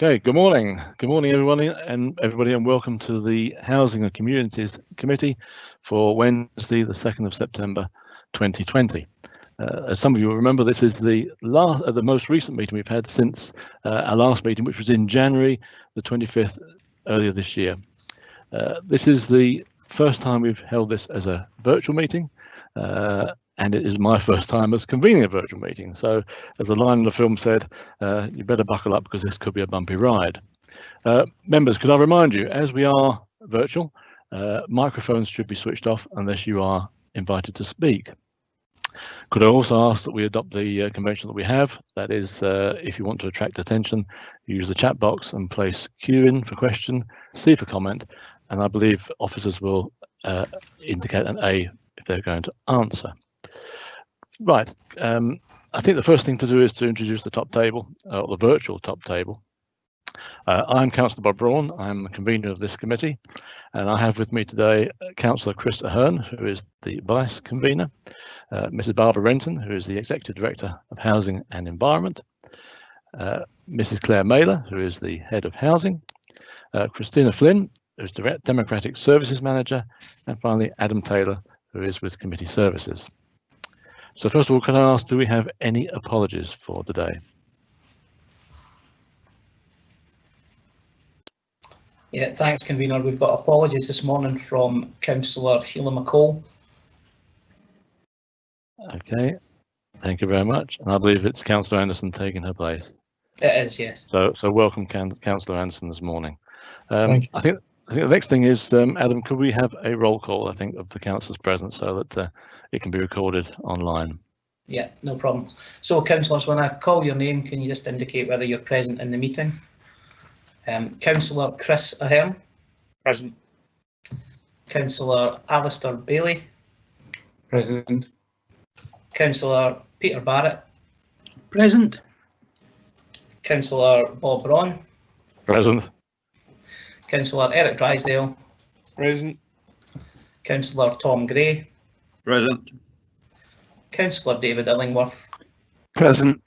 Okay, good morning. Good morning, everybody, and welcome to the Housing and Communities Committee for Wednesday, the 2nd of September, 2020. As some of you will remember, this is the most recent meeting we've had since our last meeting, which was in January the 25th, earlier this year. This is the first time we've held this as a virtual meeting, and it is my first time as convening a virtual meeting. So, as the line in the film said, you better buckle up because this could be a bumpy ride. Members, could I remind you, as we are virtual, microphones should be switched off unless you are invited to speak. Could I also ask that we adopt the convention that we have? That is, if you want to attract attention, use the chat box and place Q in for question, C for comment, and I believe officers will indicate an A if they're going to answer. Right, I think the first thing to do is to introduce the top table, or the virtual top table. I'm Councillor Bob Braun, I'm the convener of this committee, and I have with me today Councillor Chris Ahern, who is the vice convener, Mrs. Barbara Renton, who is the Executive Director of Housing and Environment, Mrs. Claire Mailer, who is the Head of Housing, Christina Flynn, who is the Democratic Services Manager, and finally Adam Taylor, who is with Committee Services. So first of all, can I ask, do we have any apologies for today? Yeah, thanks, convener. We've got apologies this morning from Councillor Sheila McCall. Okay, thank you very much. And I believe it's Councillor Anderson taking her place. It is, yes. So welcome, Councillor Anderson, this morning. Thank you. I think the next thing is, Adam, could we have a roll call, I think, of the councillors present so that it can be recorded online? Yeah, no problem. So, councillors, when I call your name, can you just indicate whether you're present in the meeting? Councillor Chris Ahern. Present. Councillor Alistair Bailey. Present. Councillor Peter Barrett. Present. Councillor Bob Braun. Present. Councillor Eric Drysdale. Present. Councillor Tom Gray. Present. Councillor David Illingworth. Present.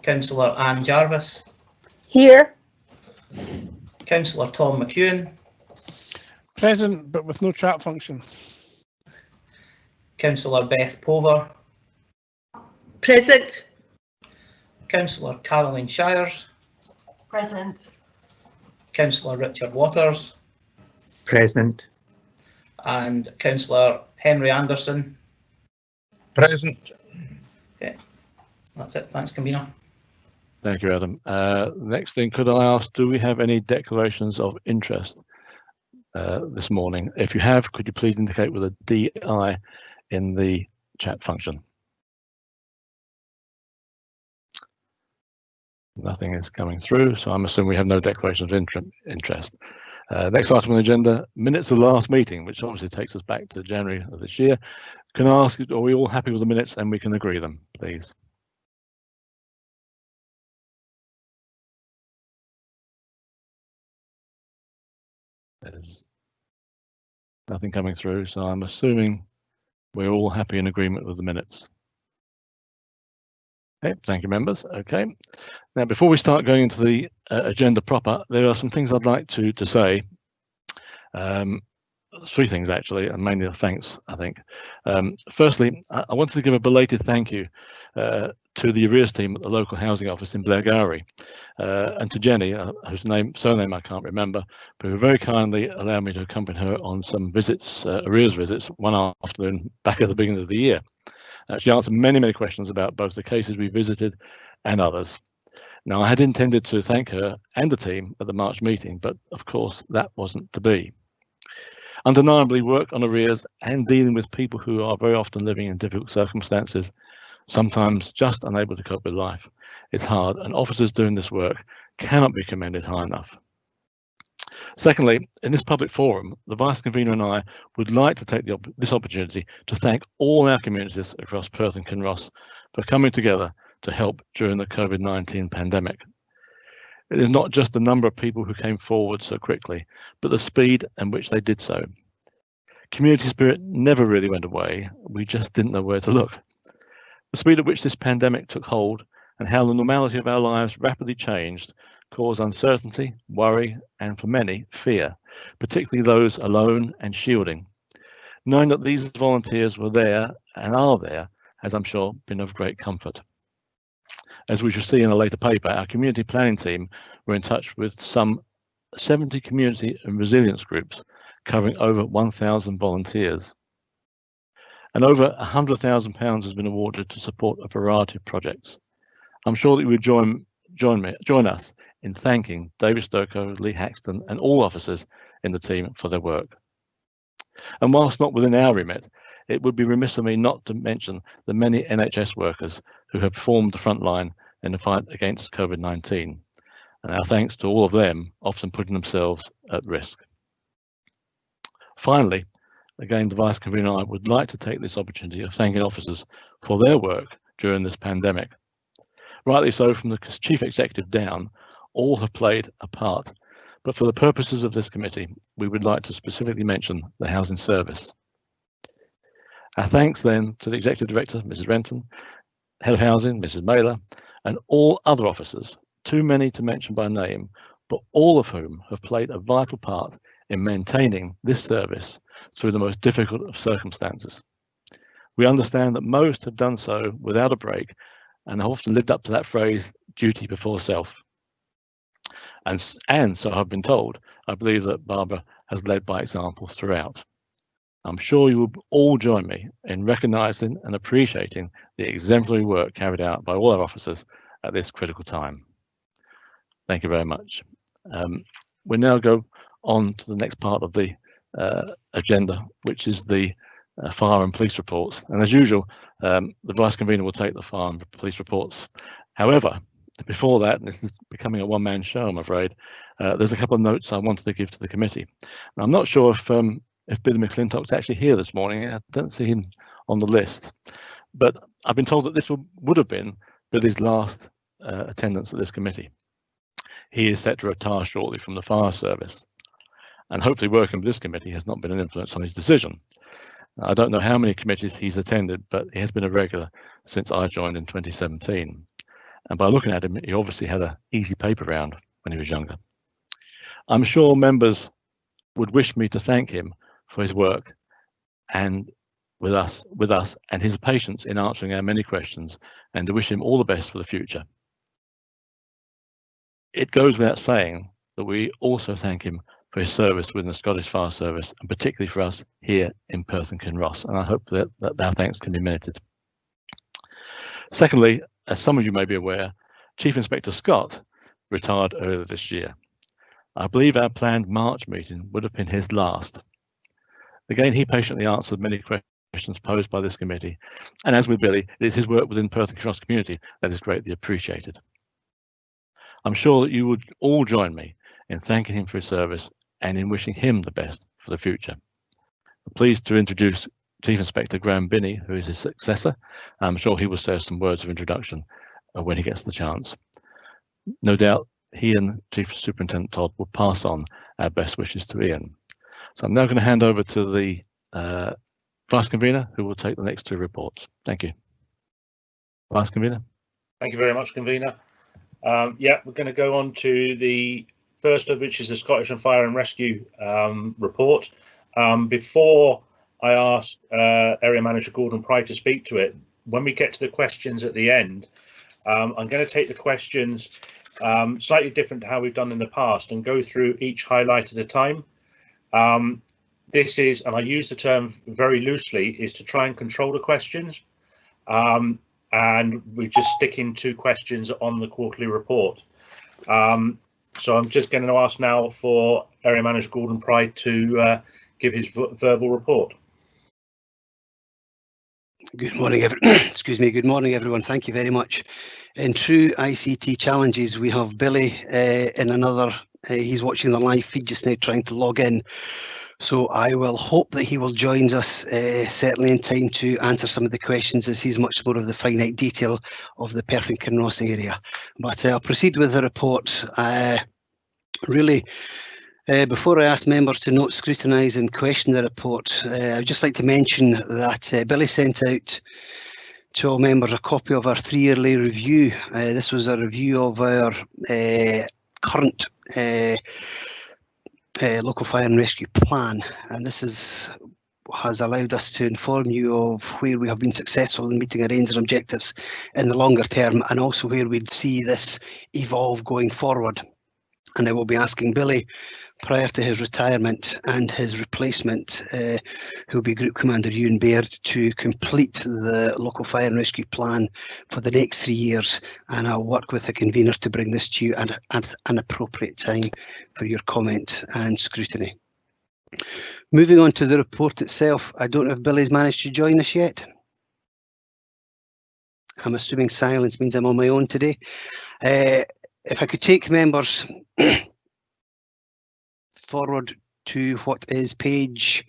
Councillor Anne Jarvis. Here. Councillor Tom McEwen. Present, but with no chat function. Councillor Beth Pover. Present. Councillor Caroline Shires. Present. Councillor Richard Waters. Present. And Councillor Henry Anderson. Present. Okay, that's it. Thanks, convener. Thank you, Adam. Next thing, could I ask, do we have any declarations of interest this morning? If you have, could you please indicate with a DI in the chat function? Nothing is coming through, so I'm assuming we have no declarations of interest. Next item on the agenda, minutes of the last meeting, which obviously takes us back to January of this year. Can I ask, are we all happy with the minutes and we can agree them, please? There's nothing coming through, so I'm assuming we're all happy in agreement with the minutes. Okay, thank you, members. Okay, now before we start going into the agenda proper, there are some things I'd like to say. Three things actually, and mainly a thanks, I think. Firstly, I wanted to give a belated thank you to the arrears team at the local housing office in Blairgowrie, and to Jenny, whose surname I can't remember, but who very kindly allowed me to accompany her on some visits, arrears visits, one afternoon back at the beginning of the year. She answered many questions about both the cases we visited and others. Now, I had intended to thank her and the team at the March meeting, but of course that wasn't to be. Undeniably, work on arrears and dealing with people who are very often living in difficult circumstances, sometimes just unable to cope with life, is hard, and officers doing this work cannot be commended high enough. Secondly, in this public forum, the Vice Convener and I would like to take this opportunity to thank all our communities across Perth and Kinross for coming together to help during the COVID-19 pandemic. It is not just the number of people who came forward so quickly, but the speed in which they did so. Community spirit never really went away, we just didn't know where to look. The speed at which this pandemic took hold and how the normality of our lives rapidly changed cause uncertainty, worry, and for many, fear, particularly those alone and shielding. Knowing that these volunteers were there and are there has, I'm sure, been of great comfort. As we shall see in a later paper, our community planning team were in touch with some 70 community and resilience groups covering over 1,000 volunteers. And over £100,000 has been awarded to support a variety of projects. I'm sure that you would join us in thanking David Stokoe, Lee Haxton, and all officers in the team for their work. And whilst not within our remit, it would be remiss of me not to mention the many NHS workers who have formed the front line in the fight against COVID-19. And our thanks to all of them, often putting themselves at risk. Finally, again, the Vice Convener and I would like to take this opportunity of thanking officers for their work during this pandemic. Rightly so, from the Chief Executive down, all have played a part. But for the purposes of this committee, we would like to specifically mention the Housing Service. Our thanks then to the Executive Director, Mrs. Renton, Head of Housing, Mrs. Mailer, and all other officers, too many to mention by name, but all of whom have played a vital part in maintaining this service through the most difficult of circumstances. We understand that most have done so without a break and have often lived up to that phrase, duty before self. And so I've been told, I believe that Barbara has led by example throughout. I'm sure you will all join me in recognising and appreciating the exemplary work carried out by all our officers at this critical time. Thank you very much. We now go on to the next part of the agenda, which is the fire and police reports. And as usual, the Vice Convener will take the fire and police reports. However, before that, and this is becoming a one-man show, I'm afraid, there's a couple of notes I wanted to give to the committee. And I'm not sure if Billy McClintock's actually here this morning. I don't see him on the list, but I've been told that this would have been Billy's last attendance at this committee. He is set to retire shortly from the fire service, and hopefully working with this committee has not been an influence on his decision. I don't know how many committees he's attended, but he has been a regular since I joined in 2017. And by looking at him, he obviously had an easy paper round when he was younger. I'm sure members would wish me to thank him for his work and with us and his patience in answering our many questions, and to wish him all the best for the future. It goes without saying that we also thank him for his service within the Scottish Fire Service, and particularly for us here in Perth and Kinross, and I hope that our thanks can be merited. Secondly, as some of you may be aware, Chief Inspector Scott retired earlier this year. I believe our planned March meeting would have been his last. Again, he patiently answered many questions posed by this committee, and as with Billy, it is his work within Perth and Kinross community that is greatly appreciated. I'm sure that you would all join me in thanking him for his service and in wishing him the best for the future. I'm pleased to introduce Chief Inspector Graham Binney, who is his successor. I'm sure he will say some words of introduction when he gets the chance. No doubt he and Chief Superintendent Todd will pass on our best wishes to Ian. So I'm now going to hand over to the Vice Convener, who will take the next two reports. Thank you. Vice Convener. Thank you very much, Convener. Yeah, we're going to go on to the first of which is the Scottish and Fire and Rescue report. Before I ask Area Manager Gordon Pry to speak to it, when we get to the questions at the end, I'm going to take the questions slightly different to how we've done in the past and go through each highlight at a time. This is, and I use the term very loosely, is to try and control the questions. And we're just sticking to questions on the quarterly report. So I'm just going to ask now for Area Manager Gordon Pry to give his verbal report. Good morning, excuse me. Good morning, everyone. Thank you very much. In true ICT challenges, we have Billy in another. He's watching the live feed just now, trying to log in. So I will hope that he will join us certainly in time to answer some of the questions, as he's much more of the finite detail of the Perth and Kinross area. But I'll proceed with the report. Really, before I ask members to note, scrutinise and question the report, I'd just like to mention that Billy sent out to all members a copy of our 3-yearly review. This was a review of our current local fire and rescue plan, and this has allowed us to inform you of where we have been successful in meeting our aims and objectives in the longer term, and also where we'd see this evolve going forward. And I will be asking Billy, prior to his retirement, and his replacement, who will be Group Commander Ewan Baird, to complete the local fire and rescue plan for the next 3 years, and I'll work with the convener to bring this to you at an appropriate time for your comment and scrutiny. Moving on to the report itself, I don't know if Billy's managed to join us yet. I'm assuming silence means I'm on my own today. If I could take members forward to what is page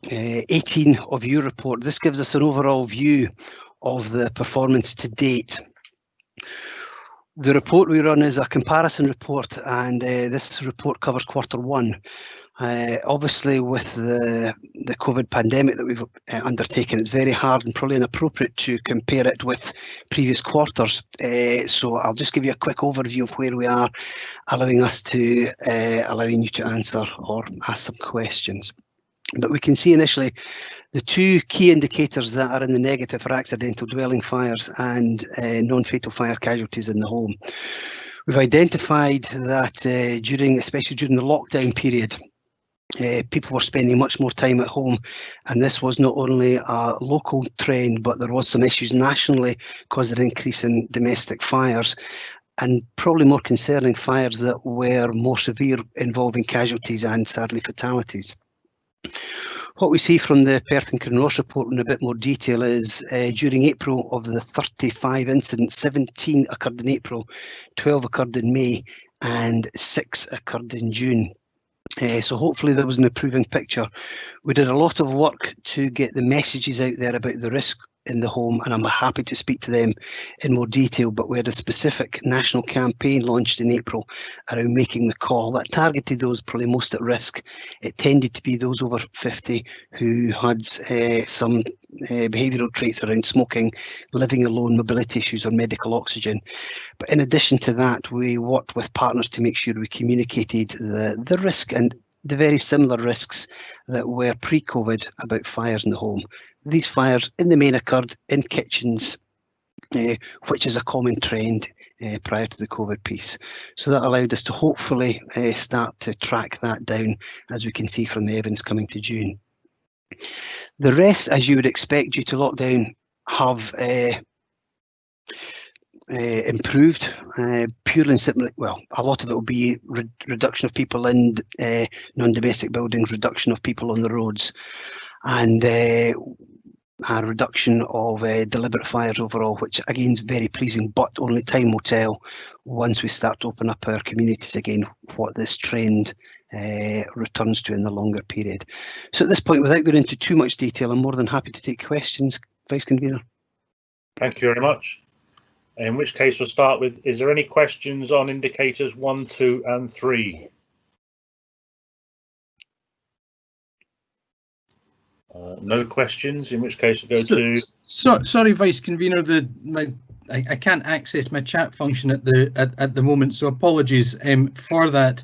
18 of your report. This gives us an overall view of the performance to date. The report we run is a comparison report, and this report covers Q1. Obviously, with the COVID pandemic that we've undertaken, it's very hard and probably inappropriate to compare it with previous quarters. So I'll just give you a quick overview of where we are, allowing you to answer or ask some questions. But we can see initially the two key indicators that are in the negative are accidental dwelling fires and non-fatal fire casualties in the home. We've identified that especially during the lockdown period, people were spending much more time at home, and this was not only a local trend, but there was some issues nationally causing an increase in domestic fires, and probably more concerning, fires that were more severe, involving casualties and sadly fatalities. What we see from the Perth and Kinross report in a bit more detail is during April, of the 35 incidents, 17 occurred in April, 12 occurred in May, and 6 occurred in June. So hopefully there was an improving picture. We did a lot of work to get the messages out there about the risk in the home, and I'm happy to speak to them in more detail, but we had a specific national campaign launched in April around making the call that targeted those probably most at risk. It tended to be those over 50 who had some behavioural traits around smoking, living alone, mobility issues, or medical oxygen. But in addition to that, we worked with partners to make sure we communicated the risk and the very similar risks that were pre-COVID about fires in the home. These fires in the main occurred in kitchens, which is a common trend prior to the COVID piece. So that allowed us to hopefully start to track that down, as we can see from the evidence coming to June. The rest, as you would expect due to lockdown, have improved purely and simply. Well, a lot of it will be reduction of people in non-domestic buildings, reduction of people on the roads, and a reduction of deliberate fires overall, which again is very pleasing, but only time will tell once we start to open up our communities again what this trend returns to in the longer period. So at this point, without going into too much detail, I'm more than happy to take questions, Vice Convener. Thank you very much. In which case we'll start with, is there any questions on indicators 1, 2 and 3? No questions, in which case we'll go to... Sorry, Vice Convener, I can't access my chat function at the moment, so apologies for that.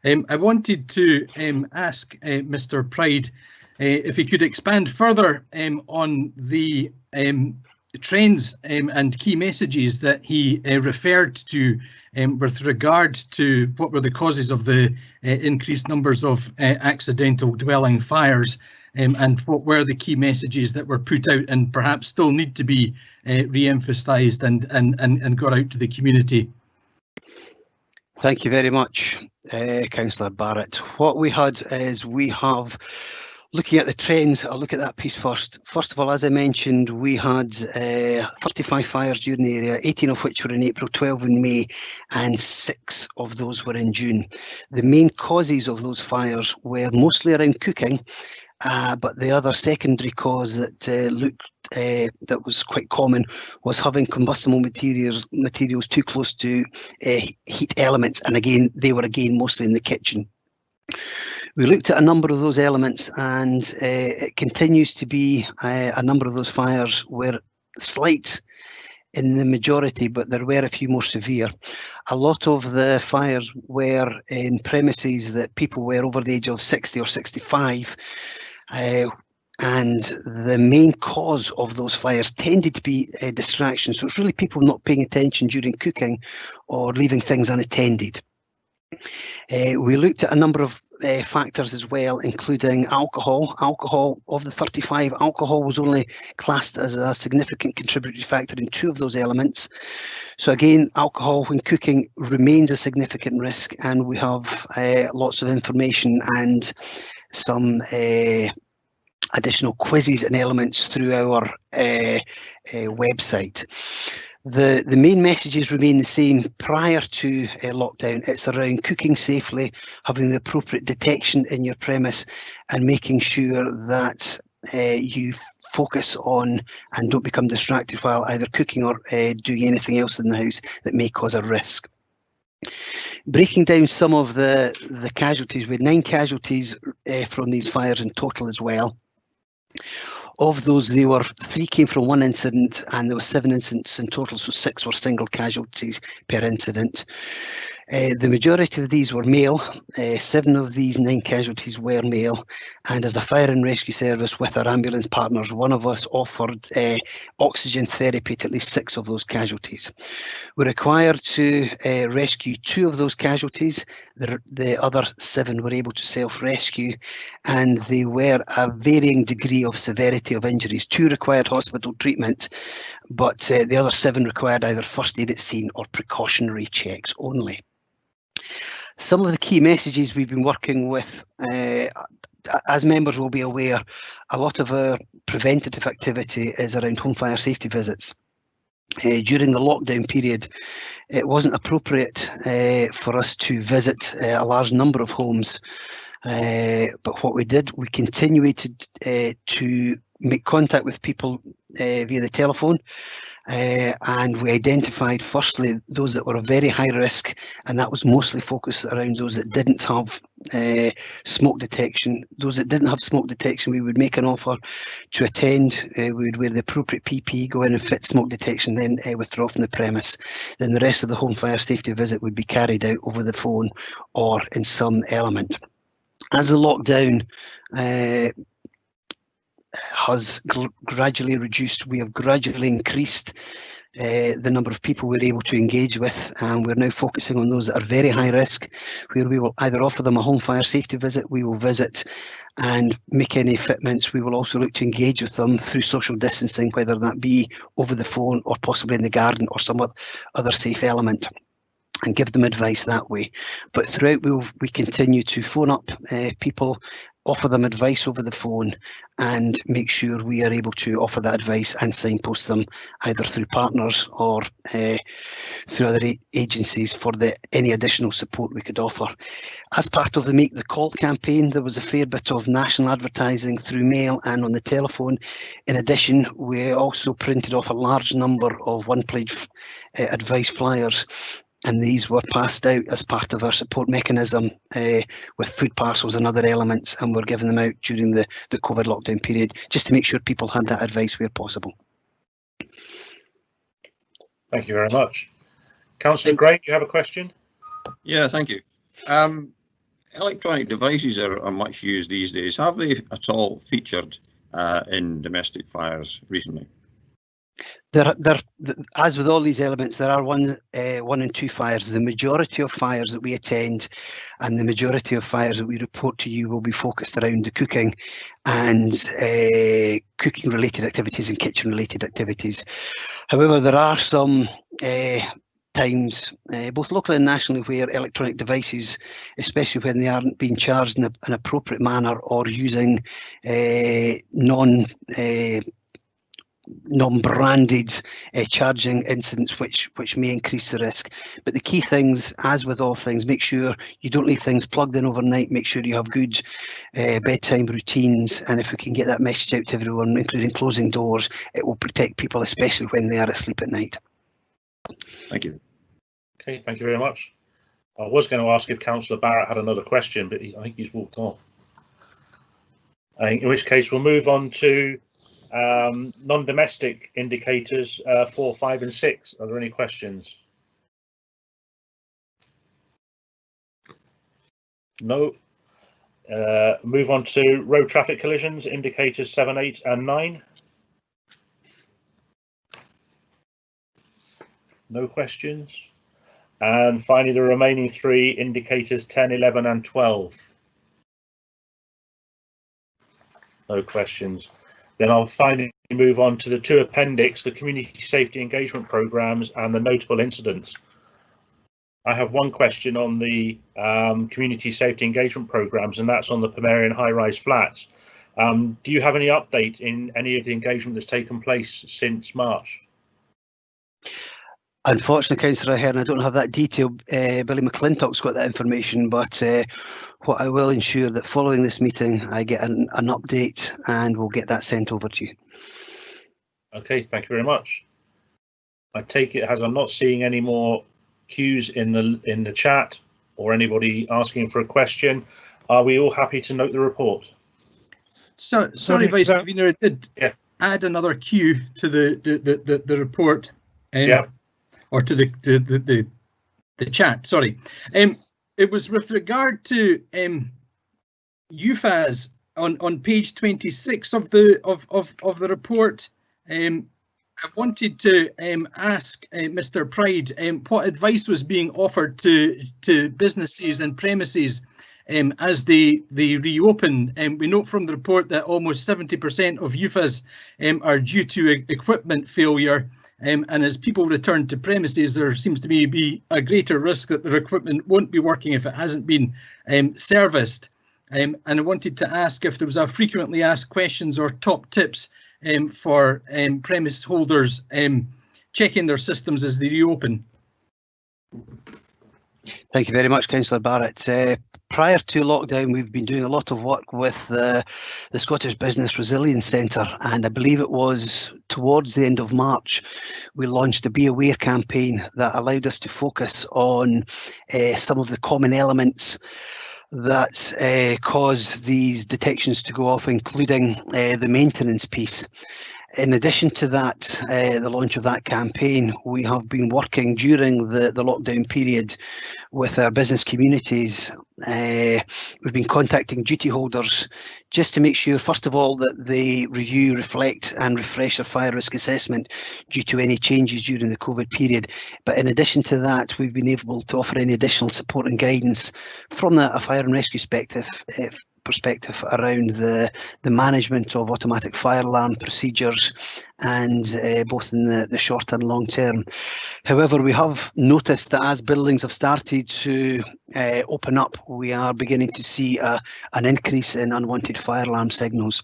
I wanted to ask Mr. Pride if he could expand further on the trends and key messages that he referred to with regard to what were the causes of the increased numbers of accidental dwelling fires, and what were the key messages that were put out and perhaps still need to be re-emphasised and got out to the community. Thank you very much, Councillor Barrett. What we had is we have, looking at the trends, I'll look at that piece first. First of all, as I mentioned, we had 35 fires during the area, 18 of which were in April, 12 in May, and 6 of those were in June. The main causes of those fires were mostly around cooking, but the other secondary cause that that was quite common was having combustible materials too close to heat elements, and again they were mostly in the kitchen. We looked at a number of those elements, and it continues to be a number of those fires were slight in the majority, but there were a few more severe. A lot of the fires were in premises that people were over the age of 60 or 65. And the main cause of those fires tended to be distraction. So it's really people not paying attention during cooking or leaving things unattended. We looked at a number of factors as well, including alcohol. Alcohol, of the 35, alcohol was only classed as a significant contributory factor in 2 of those elements. So again, alcohol when cooking remains a significant risk, and we have lots of information and some additional quizzes and elements through our website. The main messages remain the same prior to lockdown. It's around cooking safely, having the appropriate detection in your premise, and making sure that you focus on and don't become distracted while either cooking or doing anything else in the house that may cause a risk. Breaking down some of the casualties, we had 9 casualties from these fires in total as well. Of those, 3 came from one incident, and there were 7 incidents in total, so 6 were single casualties per incident. The majority of these were male. 7 of these 9 casualties were male, and as a fire and rescue service with our ambulance partners, one of us offered oxygen therapy to at least 6 of those casualties. We're required to rescue 2 of those casualties. The other 7 were able to self-rescue, and they were a varying degree of severity of injuries. 2 required hospital treatment, but the other 7 required either first aid at scene or precautionary checks only. Some of the key messages we've been working with, as members will be aware, a lot of our preventative activity is around home fire safety visits. During the lockdown period, it wasn't appropriate for us to visit a large number of homes, but what we did, we continued to make contact with people via the telephone, and we identified firstly those that were very high risk, and that was mostly focused around those that didn't have smoke detection. Those that didn't have smoke detection, we would make an offer to attend. We would wear the appropriate PPE, go in and fit smoke detection, then withdraw from the premise. Then the rest of the home fire safety visit would be carried out over the phone or in some element. As the lockdown has gradually reduced, we have gradually increased the number of people we're able to engage with, and we're now focusing on those that are very high risk, where we will either offer them a home fire safety visit, we will visit and make any fitments. We will also look to engage with them through social distancing, whether that be over the phone or possibly in the garden or some other safe element, and give them advice that way. But throughout, we continue to phone up people, offer them advice over the phone, and make sure we are able to offer that advice and signpost them either through partners or through other agencies for any additional support we could offer. As part of the Make the Call campaign, there was a fair bit of national advertising through mail and on the telephone. In addition, we also printed off a large number of one-page advice flyers, and these were passed out as part of our support mechanism with food parcels and other elements, and we're giving them out during the COVID lockdown period, just to make sure people had that advice where possible. Thank you very much. Councillor Gray, you have a question? Yeah, thank you. Electronic devices are much used these days. Have they at all featured in domestic fires recently? As with all these elements, there are 1 and 2 fires. The majority of fires that we attend and the majority of fires that we report to you will be focused around the cooking and cooking related activities and kitchen related activities. However, there are some times, both locally and nationally, where electronic devices, especially when they aren't being charged in an appropriate manner or using non-branded charging incidents, which may increase the risk. But the key things, as with all things, make sure you don't leave things plugged in overnight. Make sure you have good bedtime routines, and if we can get that message out to everyone, including closing doors, it will protect people, especially when they are asleep at night. Thank you. Okay, thank you very much. I was going to ask if Councillor Barrett had another question, but I think he's walked off. In which case, we'll move on to non-domestic indicators 4, 5 and 6. Are there any questions? No. Move on to road traffic collisions, indicators 7, 8 and 9. No questions. And finally, the remaining 3 indicators 10, 11 and 12. No questions. Then I'll finally move on to the 2 appendix, the community safety engagement programs and the notable incidents. I have one question on the community safety engagement programs, and that's on the Pomerian high-rise flats. Do you have any update in any of the engagement that's taken place since March? Unfortunately, Councillor Ahern, I don't have that detail. Billy McClintock's got that information, but what I will ensure that following this meeting, I get an update and we'll get that sent over to you. Okay, thank you very much. I take it as I'm not seeing any more cues in the chat or anybody asking for a question. Are we all happy to note the report? So, sorry, Vice Convener, I did add another cue to the report. Yeah. Or to the chat. Sorry, it was with regard to UFAS on page 26 of the report. I wanted to ask Mr. Pride what advice was being offered to businesses and premises as they reopen. We note from the report that almost 70% of UFAS are due to equipment failure. And as people return to premises, there seems to be a greater risk that their equipment won't be working if it hasn't been serviced. And I wanted to ask if there was a frequently asked questions or top tips for premise holders checking their systems as they reopen. Thank you very much, Councillor Barrett. Prior to lockdown, we've been doing a lot of work with the Scottish Business Resilience Centre, and I believe it was towards the end of March, we launched a Be Aware campaign that allowed us to focus on some of the common elements that cause these detections to go off, including the maintenance piece. In addition to that, the launch of that campaign, we have been working during the lockdown period with our business communities. We've been contacting duty holders just to make sure, first of all, that they review, reflect and refresh their fire risk assessment due to any changes during the COVID period. But in addition to that, we've been able to offer any additional support and guidance from a fire and rescue perspective around the management of automatic fire alarm procedures, and both in the short and long term. However, we have noticed that as buildings have started to open up, we are beginning to see an increase in unwanted fire alarm signals.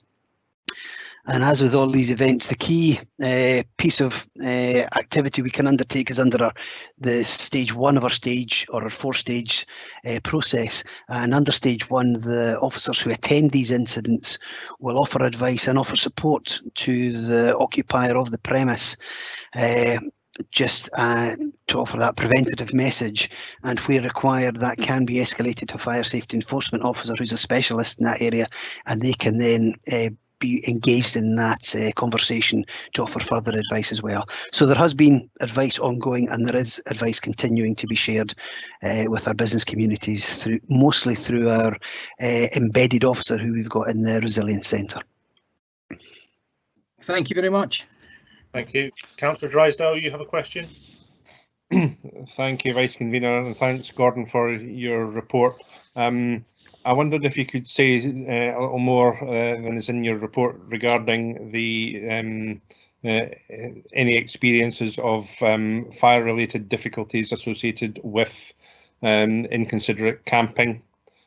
And as with all these events, the key piece of activity we can undertake is under the stage 1 of our stage, or our 4-stage process. And under stage 1, the officers who attend these incidents will offer advice and offer support to the occupier of the premise, just to offer that preventative message, and where required that can be escalated to a fire safety enforcement officer who's a specialist in that area, and they can then be engaged in that conversation to offer further advice as well. So there has been advice ongoing, and there is advice continuing to be shared with our business communities, mostly through our embedded officer who we've got in the Resilience Centre. Thank you very much. Thank you. Councillor Drysdale, you have a question? Thank you, Vice Convener, and thanks, Gordon, for your report. I wondered if you could say a little more than is in your report regarding the any experiences of fire-related difficulties associated with inconsiderate camping,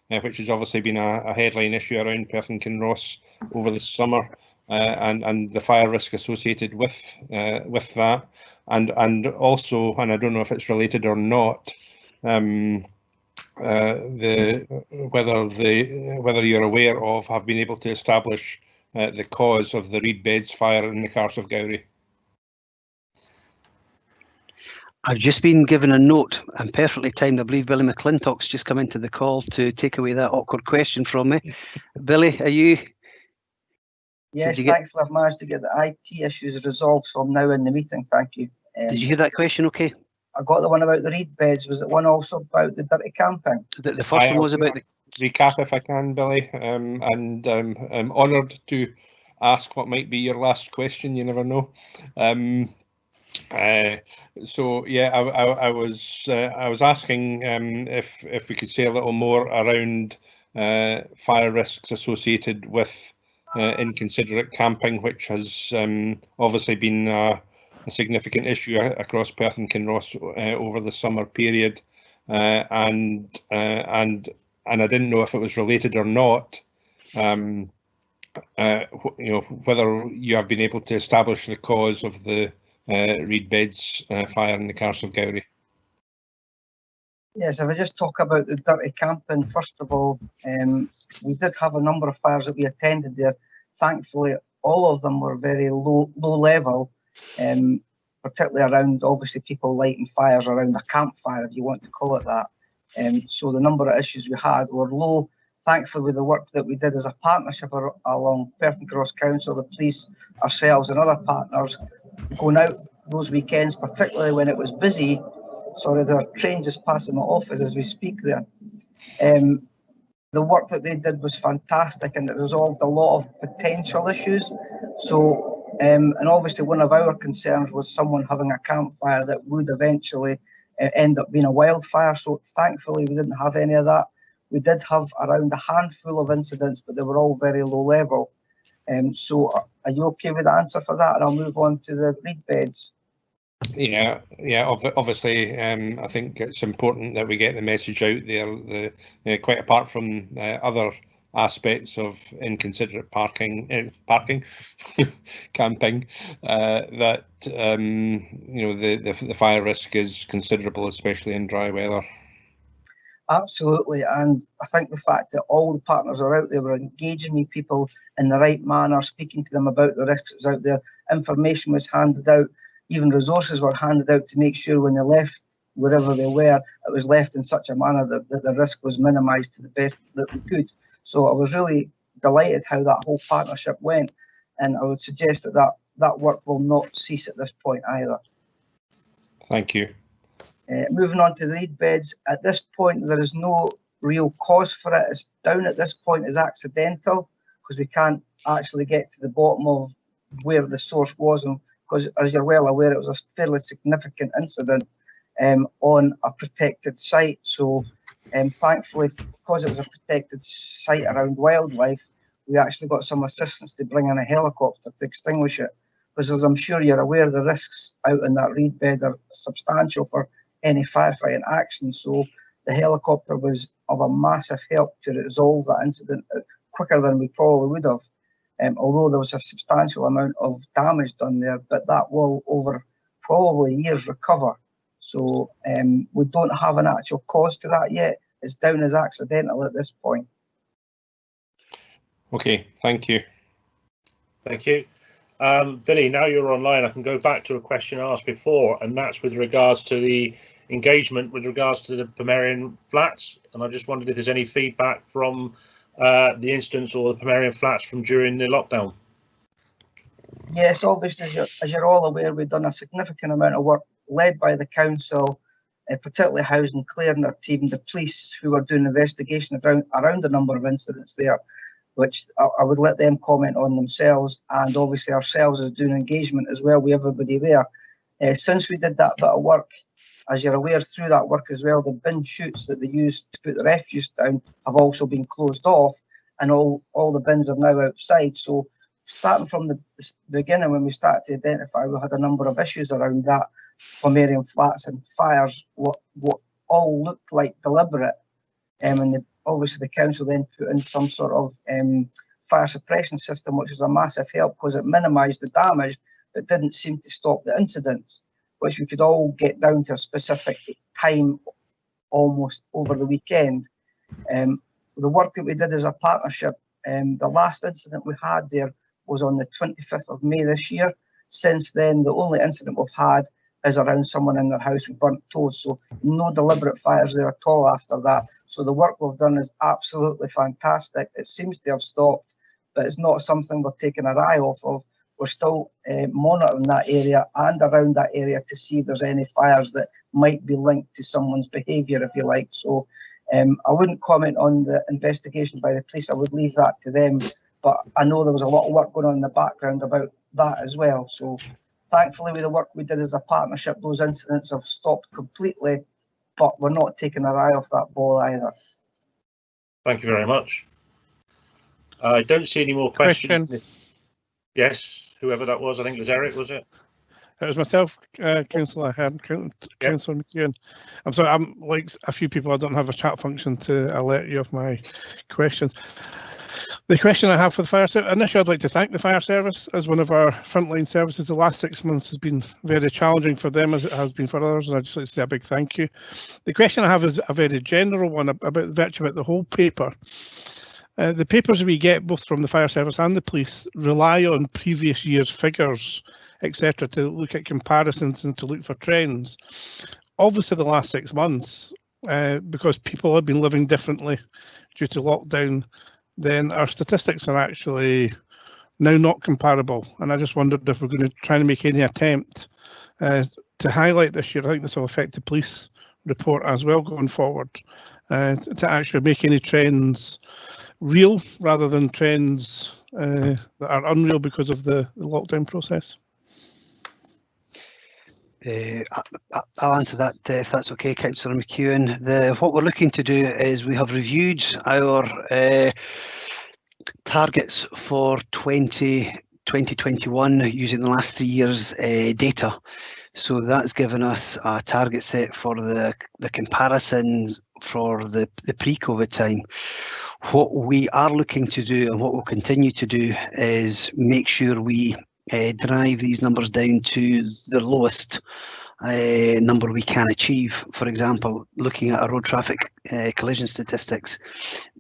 which has obviously been a headline issue around Perth and Kinross over the summer, and the fire risk associated with that, and also, and I don't know if it's related or not, whether you're aware of, have been able to establish the cause of the Reed Beds fire in the Carse of Gowrie. I've just been given a note, and perfectly timed. I believe Billy McClintock's just come into the call to take away that awkward question from me. Billy, are you? Yes, thankfully I've managed to get the IT issues resolved, so I'm now in the meeting. Thank you. Did you hear that question okay? I got the one about the reed beds. Was it one also about the dirty camping? The first one was about the recap, if I can, Billy, and I'm honoured to ask what might be your last question. You never know. So yeah, I was asking if we could say a little more around fire risks associated with inconsiderate camping, which has obviously been a significant issue across Perth and Kinross over the summer period, and I didn't know if it was related or not. You know, whether you have been able to establish the cause of the reed beds fire in the Carse of Gowrie. Yes, if I just talk about the dirty camping, first of all, we did have a number of fires that we attended there. Thankfully, all of them were very low level, particularly around, obviously, people lighting fires around a campfire, if you want to call it that. So the number of issues we had were low. Thankfully, with the work that we did as a partnership along Perth and Cross Council, the police, ourselves and other partners, going out those weekends, particularly when it was busy. Sorry, there are trains just passing my office as we speak there. The work that they did was fantastic, and it resolved a lot of potential issues. So, and obviously one of our concerns was someone having a campfire that would eventually end up being a wildfire. So thankfully we didn't have any of that. We did have around a handful of incidents, but they were all very low level. So are you okay with the answer for that? And I'll move on to the reed beds. Yeah, obviously, I think it's important that we get the message out there. Quite apart from other aspects of inconsiderate parking, camping, that you know, the fire risk is considerable, especially in dry weather. Absolutely, and I think the fact that all the partners are out there were engaging with people in the right manner, speaking to them about the risks that was out there, information was handed out, even resources were handed out to make sure when they left wherever they were, it was left in such a manner that the risk was minimised to the best that we could. So I was really delighted how that whole partnership went, and I would suggest that work will not cease at this point either. Thank you. Moving on to the reed beds, at this point there is no real cause for it. It's down at this point as accidental, because we can't actually get to the bottom of where the source was, and because, as you're well aware, it was a fairly significant incident on a protected site. So thankfully, because it was a protected site around wildlife, we actually got some assistance to bring in a helicopter to extinguish it, because as I'm sure you're aware, the risks out in that reed bed are substantial for any firefighting action. So the helicopter was of a massive help to resolve that incident quicker than we probably would have. Although there was a substantial amount of damage done there, but that will over probably years recover. So we don't have an actual cause to that yet. It's down as accidental at this point. Okay, thank you. Thank you. Billy, now you're online, I can go back to a question asked before, and that's with regards to the engagement with regards to the Pomerian flats. And I just wondered if there's any feedback from the instance or the Pomerian flats from during the lockdown. Yes, obviously, as you're all aware, we've done a significant amount of work led by the council, particularly Housing Clare and our team, the police who are doing investigation around a number of incidents there, which I would let them comment on themselves, and obviously ourselves as doing engagement as well with everybody there. Since we did that bit of work, as you're aware, through that work as well, the bin chutes that they used to put the refuse down have also been closed off, and all the bins are now outside. So starting from the beginning, when we started to identify, we had a number of issues around that, Pomerian flats and fires, what all looked like deliberate. And obviously the council then put in some sort of fire suppression system, which was a massive help because it minimised the damage, but didn't seem to stop the incidents, which we could all get down to a specific time almost over the weekend. The work that we did as a partnership, the last incident we had there was on the 25th of May this year. Since then, the only incident we've had is around someone in their house with burnt toast. So no deliberate fires there at all after that. So the work we've done is absolutely fantastic. It seems to have stopped but it's not something we're taking our eye off of. We're still monitoring that area and around that area to see if there's any fires that might be linked to someone's behaviour, if you like. So I wouldn't comment on the investigation by the police. I would leave that to them. But I know there was a lot of work going on in the background about that as well. So thankfully, with the work we did as a partnership, those incidents have stopped completely, but we're not taking our eye off that ball either. Thank you very much. I don't see any more questions. Question. Yes, whoever that was, I think it was Eric, was it? It was myself, Councillor Ahern, Councillor McEwen. I'm sorry, I'm like a few people, I don't have a chat function to alert you of my questions. The question I have for the fire service, initially I'd like to thank the fire service as one of our frontline services. The last 6 months has been very challenging for them as it has been for others, and I'd just like to say a big thank you. The question I have is a very general one about virtually about the whole paper. The papers we get both from the fire service and the police rely on previous year's figures, etc., to look at comparisons and to look for trends. Obviously the last 6 months, because people have been living differently due to lockdown, then our statistics are actually now not comparable. And I just wondered if we're going to try to make any attempt to highlight this year. I think this will affect the police report as well going forward, to actually make any trends real rather than trends that are unreal because of the lockdown process. I'll answer that if that's okay, Councillor McEwen. What we're looking to do is we have reviewed our targets for 2021 using the last 3 years data. So that's given us a target set for the comparisons for the pre-COVID time. What we are looking to do and what we'll continue to do is make sure we drive these numbers down to the lowest number we can achieve. For example, looking at our road traffic collision statistics,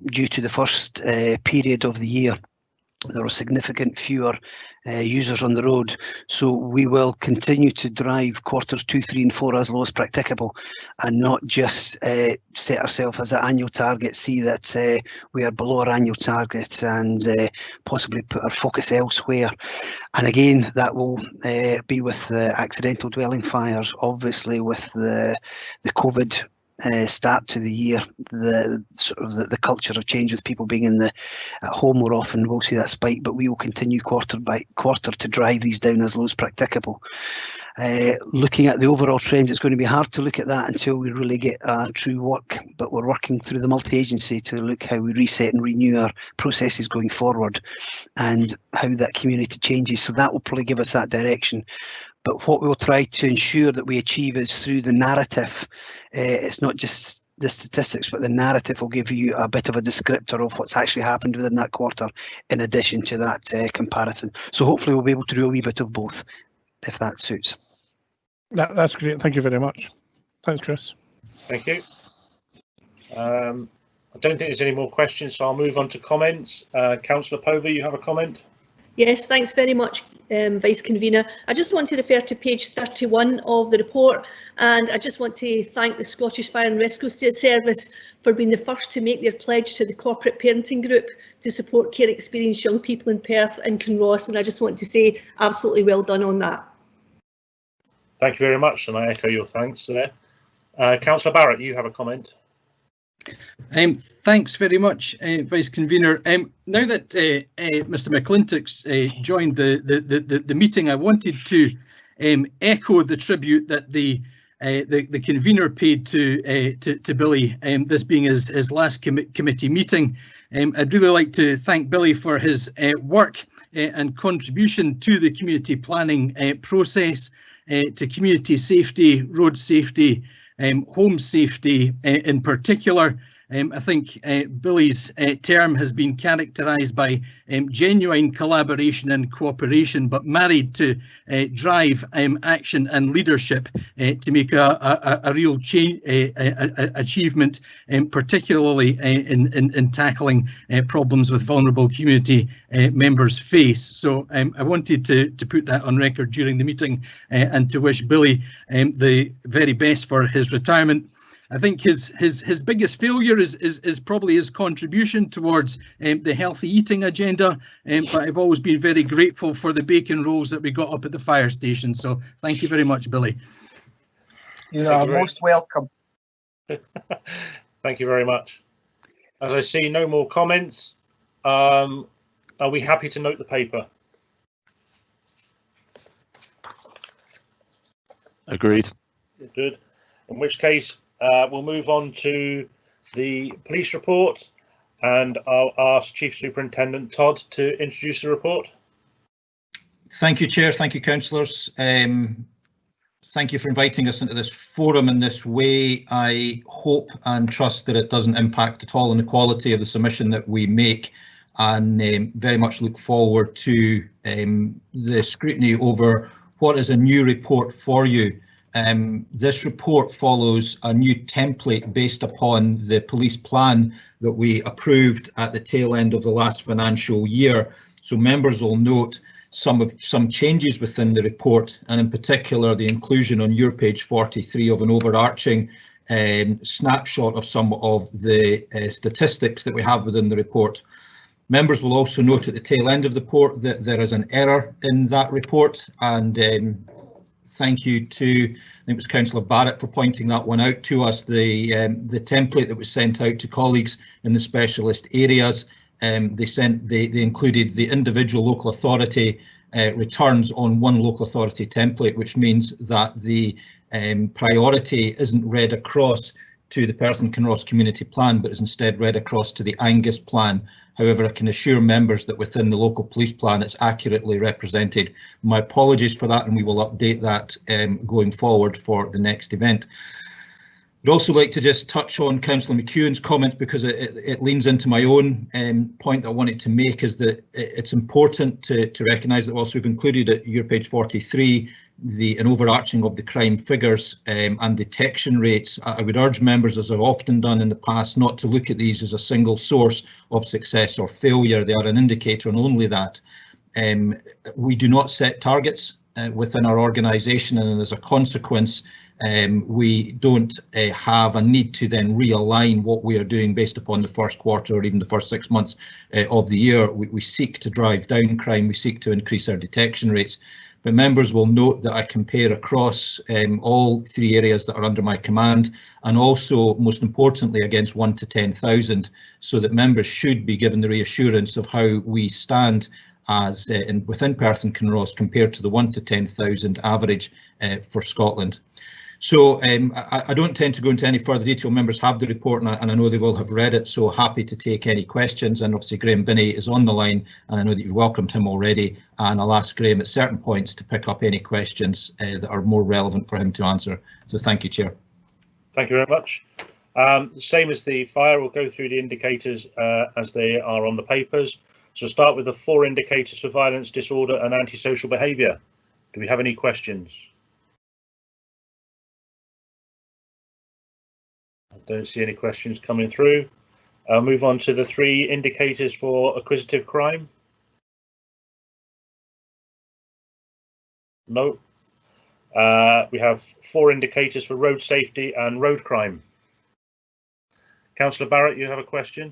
due to the first period of the year, there were significant fewer users on the road, so we will continue to drive quarters 2, 3 and 4 as low as practicable, and not just set ourselves as an annual target, see that we are below our annual target and possibly put our focus elsewhere. And again, that will be with the accidental dwelling fires. Obviously with the COVID start to the year, the culture of change with people being at home more often, we'll see that spike, but we will continue quarter by quarter to drive these down as low as practicable. Looking at the overall trends, it's going to be hard to look at that until we really get true work, but we're working through the multi-agency to look how we reset and renew our processes going forward and how that community changes. So that will probably give us that direction. But what we'll try to ensure that we achieve is through the narrative. It's not just the statistics, but the narrative will give you a bit of a descriptor of what's actually happened within that quarter, in addition to that comparison. So hopefully we'll be able to do a wee bit of both, if that suits. That's great. Thank you very much. Thanks, Chris. Thank you. I don't think there's any more questions, so I'll move on to comments. Councillor Pover, you have a comment? Yes, thanks very much, Vice Convener. I just want to refer to page 31 of the report, and I just want to thank the Scottish Fire and Rescue Service for being the first to make their pledge to the corporate parenting group to support care experienced young people in Perth and Kinross, and I just want to say absolutely well done on that. Thank you very much, and I echo your thanks there. Councillor Barrett, you have a comment. Thanks very much, Vice Convener. Now that Mr McClintock's joined the meeting, I wanted to echo the tribute that the convener paid to Billy, this being his last committee meeting. I'd really like to thank Billy for his work and contribution to the community planning process, to community safety, road safety, home safety in particular. I think Billy's term has been characterised by genuine collaboration and cooperation, but married to drive, action and leadership to make a real achievement, particularly in tackling problems with vulnerable community members face. So I wanted to put that on record during the meeting and to wish Billy the very best for his retirement. I think his biggest failure is probably his contribution towards the healthy eating agenda, but I've always been very grateful for the bacon rolls that we got up at the fire station. So thank you very much, Billy. You are most welcome. Thank you very much. As I see no more comments, are we happy to note the paper? Agreed. Good. In which case, we'll move on to the police report, and I'll ask Chief Superintendent Todd to introduce the report. Thank you, Chair. Thank you, councillors. Thank you for inviting us into this forum in this way. I hope and trust that it doesn't impact at all on the quality of the submission that we make, and very much look forward to the scrutiny over what is a new report for you. This report follows a new template based upon the police plan that we approved at the tail end of the last financial year. So members will note some changes within the report, and in particular the inclusion on your page 43 of an overarching snapshot of some of the statistics that we have within the report. Members will also note at the tail end of the report that there is an error in that report, and thank you to, I think it was Councillor Barrett, for pointing that one out to us. The template that was sent out to colleagues in the specialist areas, they included the individual local authority returns on one local authority template, which means that the priority isn't read across to the Perth and Kinross Community Plan, but is instead read across to the Angus Plan. However, I can assure members that within the local police plan it's accurately represented. My apologies for that, and we will update that going forward for the next event. I'd also like to just touch on Councillor McEwen's comments, because it leans into my own point I wanted to make, is that it's important to recognise that whilst we've included at your page 43 an overarching of the crime figures and detection rates, I would urge members, as I've often done in the past, not to look at these as a single source of success or failure. They are an indicator, and only that. We do not set targets within our organisation, and as a consequence we don't have a need to then realign what we are doing based upon the first quarter or even the first 6 months of the year. We seek to drive down crime, we seek to increase our detection rates. But members will note that I compare across all three areas that are under my command, and also, most importantly, against 1 to 10,000, so that members should be given the reassurance of how we stand as within Perth and Kinross compared to the 1 to 10,000 average for Scotland. So I don't tend to go into any further detail. Members have the report, and I know they will have read it, so happy to take any questions. And obviously Graham Binney is on the line, and I know that you've welcomed him already, and I'll ask Graham at certain points to pick up any questions that are more relevant for him to answer. So thank you, Chair. Thank you very much. Same as the fire, we'll go through the indicators as they are on the papers. So start with the 4 indicators for violence, disorder and antisocial behaviour. Do we have any questions? I don't see any questions coming through. I'll move on to the 3 indicators for acquisitive crime. No. We have 4 indicators for road safety and road crime. Councillor Barrett, you have a question?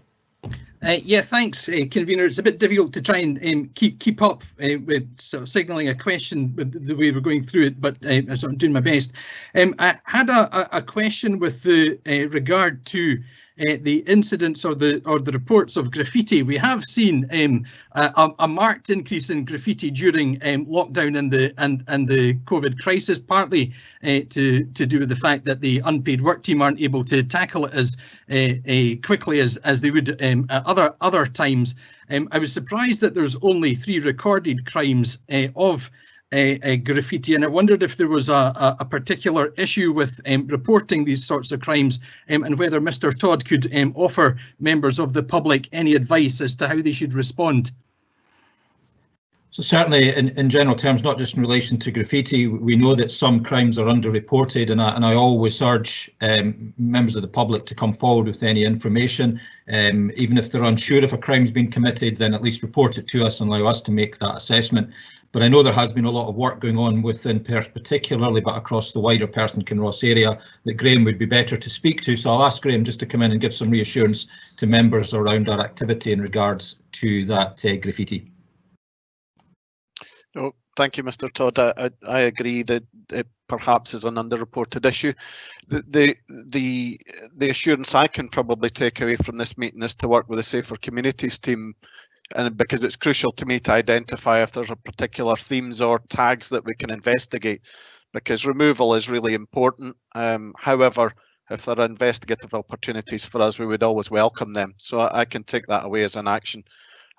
Yeah, thanks, convener. It's a bit difficult to try and keep up with sort of signalling a question with the way we're going through it, but I'm doing my best. I had a question with the regard to the incidents or the reports of graffiti. We have seen a marked increase in graffiti during lockdown and the COVID crisis, partly to do with the fact that the unpaid work team aren't able to tackle it as quickly as they would at other times. I was surprised that there's only 3 recorded crimes of graffiti, and I wondered if there was a particular issue with reporting these sorts of crimes, and whether Mr. Todd could offer members of the public any advice as to how they should respond. So certainly in general terms, not just in relation to graffiti, we know that some crimes are underreported, and I always urge members of the public to come forward with any information. Even if they're unsure if a crime's been committed, then at least report it to us and allow us to make that assessment. But I know there has been a lot of work going on within Perth particularly, but across the wider Perth and Kinross area that Graham would be better to speak to. So I'll ask Graham just to come in and give some reassurance to members around our activity in regards to that graffiti. No, thank you, Mr. Todd. I agree that it perhaps is an underreported issue. The assurance I can probably take away from this meeting is to work with the Safer Communities team, and because it's crucial to me to identify if there's a particular themes or tags that we can investigate, because removal is really important. However, if there are investigative opportunities for us, we would always welcome them. So I can take that away as an action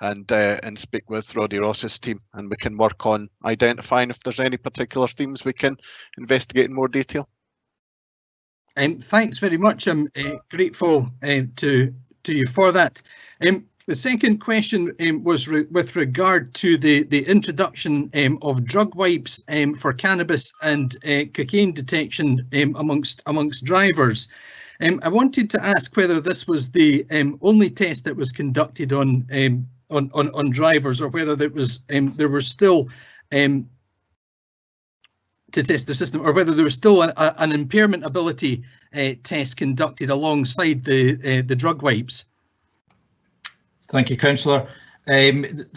and speak with Roddy Ross's team, and we can work on identifying if there's any particular themes we can investigate in more detail. Thanks very much. I'm grateful to you for that. The second question was with regard to the introduction of drug wipes for cannabis and cocaine detection amongst drivers. I wanted to ask whether this was the only test that was conducted on drivers, or whether there were still to test the system, or whether there was still an impairment ability test conducted alongside the drug wipes. Thank you, Councillor.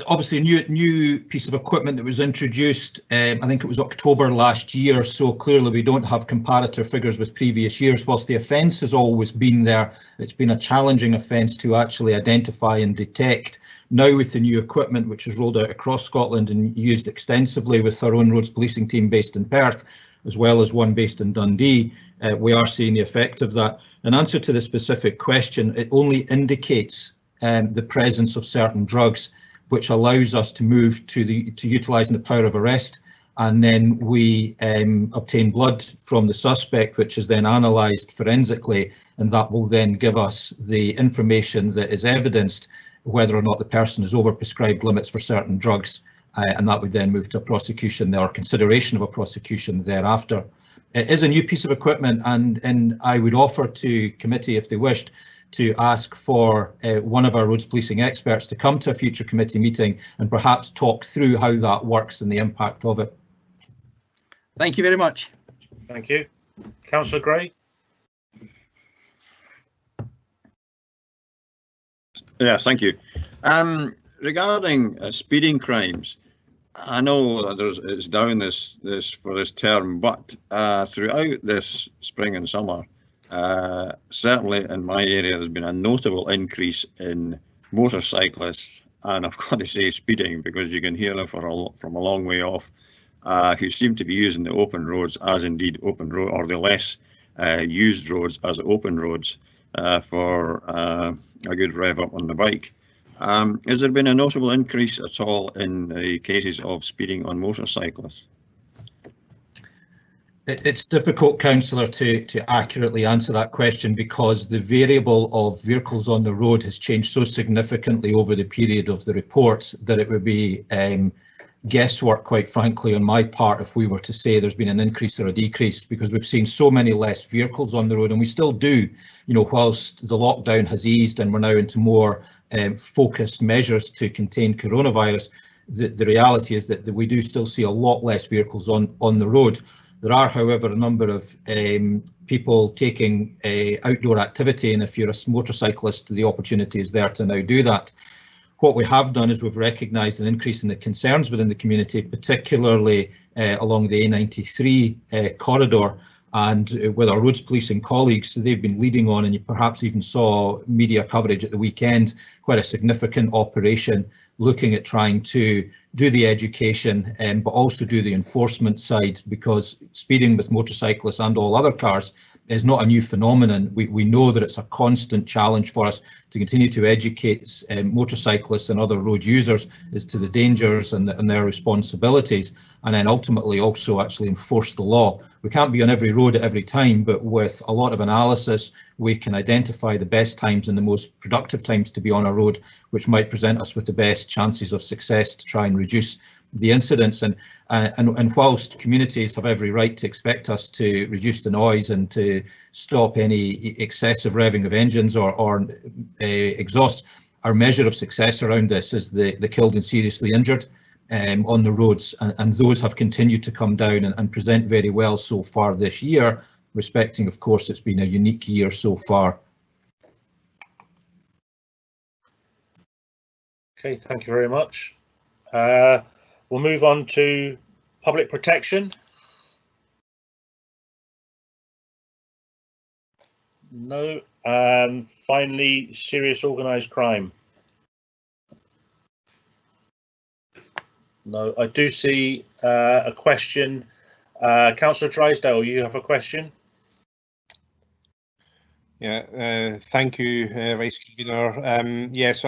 Obviously, a new piece of equipment that was introduced, I think it was October last year, so clearly we don't have comparator figures with previous years. Whilst the offence has always been there, it's been a challenging offence to actually identify and detect. Now with the new equipment, which is rolled out across Scotland and used extensively with our own roads policing team based in Perth, as well as one based in Dundee, we are seeing the effect of that. In answer to the specific question, it only indicates the presence of certain drugs, which allows us to move to utilising the power of arrest, and then we obtain blood from the suspect, which is then analysed forensically, and that will then give us the information that is evidenced whether or not the person has overprescribed limits for certain drugs, and that would then move to a prosecution or consideration of a prosecution thereafter. It is a new piece of equipment, and I would offer to committee, if they wished, to ask for one of our roads policing experts to come to a future committee meeting and perhaps talk through how that works and the impact of it. Thank you very much. Thank you. Councillor Gray. Yes, thank you. Regarding speeding crimes, I know that it's down this for this term, but throughout this spring and summer, certainly in my area, there's been a notable increase in motorcyclists, and I've got to say speeding, because you can hear them from a long way off, who seem to be using the open roads as indeed open road, or the less used roads as open roads for a good rev up on the bike. Has there been a notable increase at all in the cases of speeding on motorcyclists? It's difficult, Councillor, to accurately answer that question, because the variable of vehicles on the road has changed so significantly over the period of the reports that it would be guesswork, quite frankly, on my part if we were to say there's been an increase or a decrease, because we've seen so many less vehicles on the road, and we still do, you know, whilst the lockdown has eased and we're now into more focused measures to contain coronavirus. The reality is that we do still see a lot less vehicles on the road. There are, however, a number of people taking outdoor activity, and if you're a motorcyclist, the opportunity is there to now do that. What we have done is we've recognised an increase in the concerns within the community, particularly along the A93 corridor, and with our roads policing colleagues, they've been leading on, and you perhaps even saw media coverage at the weekend, quite a significant operation looking at trying to do the education but also do the enforcement side, because speeding with motorcyclists and all other cars is not a new phenomenon. We know that it's a constant challenge for us to continue to educate motorcyclists and other road users as to the dangers and their responsibilities, and then ultimately also actually enforce the law. We can't be on every road at every time, but with a lot of analysis we can identify the best times and the most productive times to be on a road, which might present us with the best chances of success to try and reduce the incidents. And whilst communities have every right to expect us to reduce the noise and to stop any excessive revving of engines or exhaust, our measure of success around this is the killed and seriously injured. on the roads, and those have continued to come down and present very well so far this year, respecting, of course, it's been a unique year so far. Okay, thank you very much. We'll move on to public protection. No. Finally, serious organised crime. No. I do see a question. Councillor Drysdale, you have a question? Yeah, thank you, Vice Convener. Yes,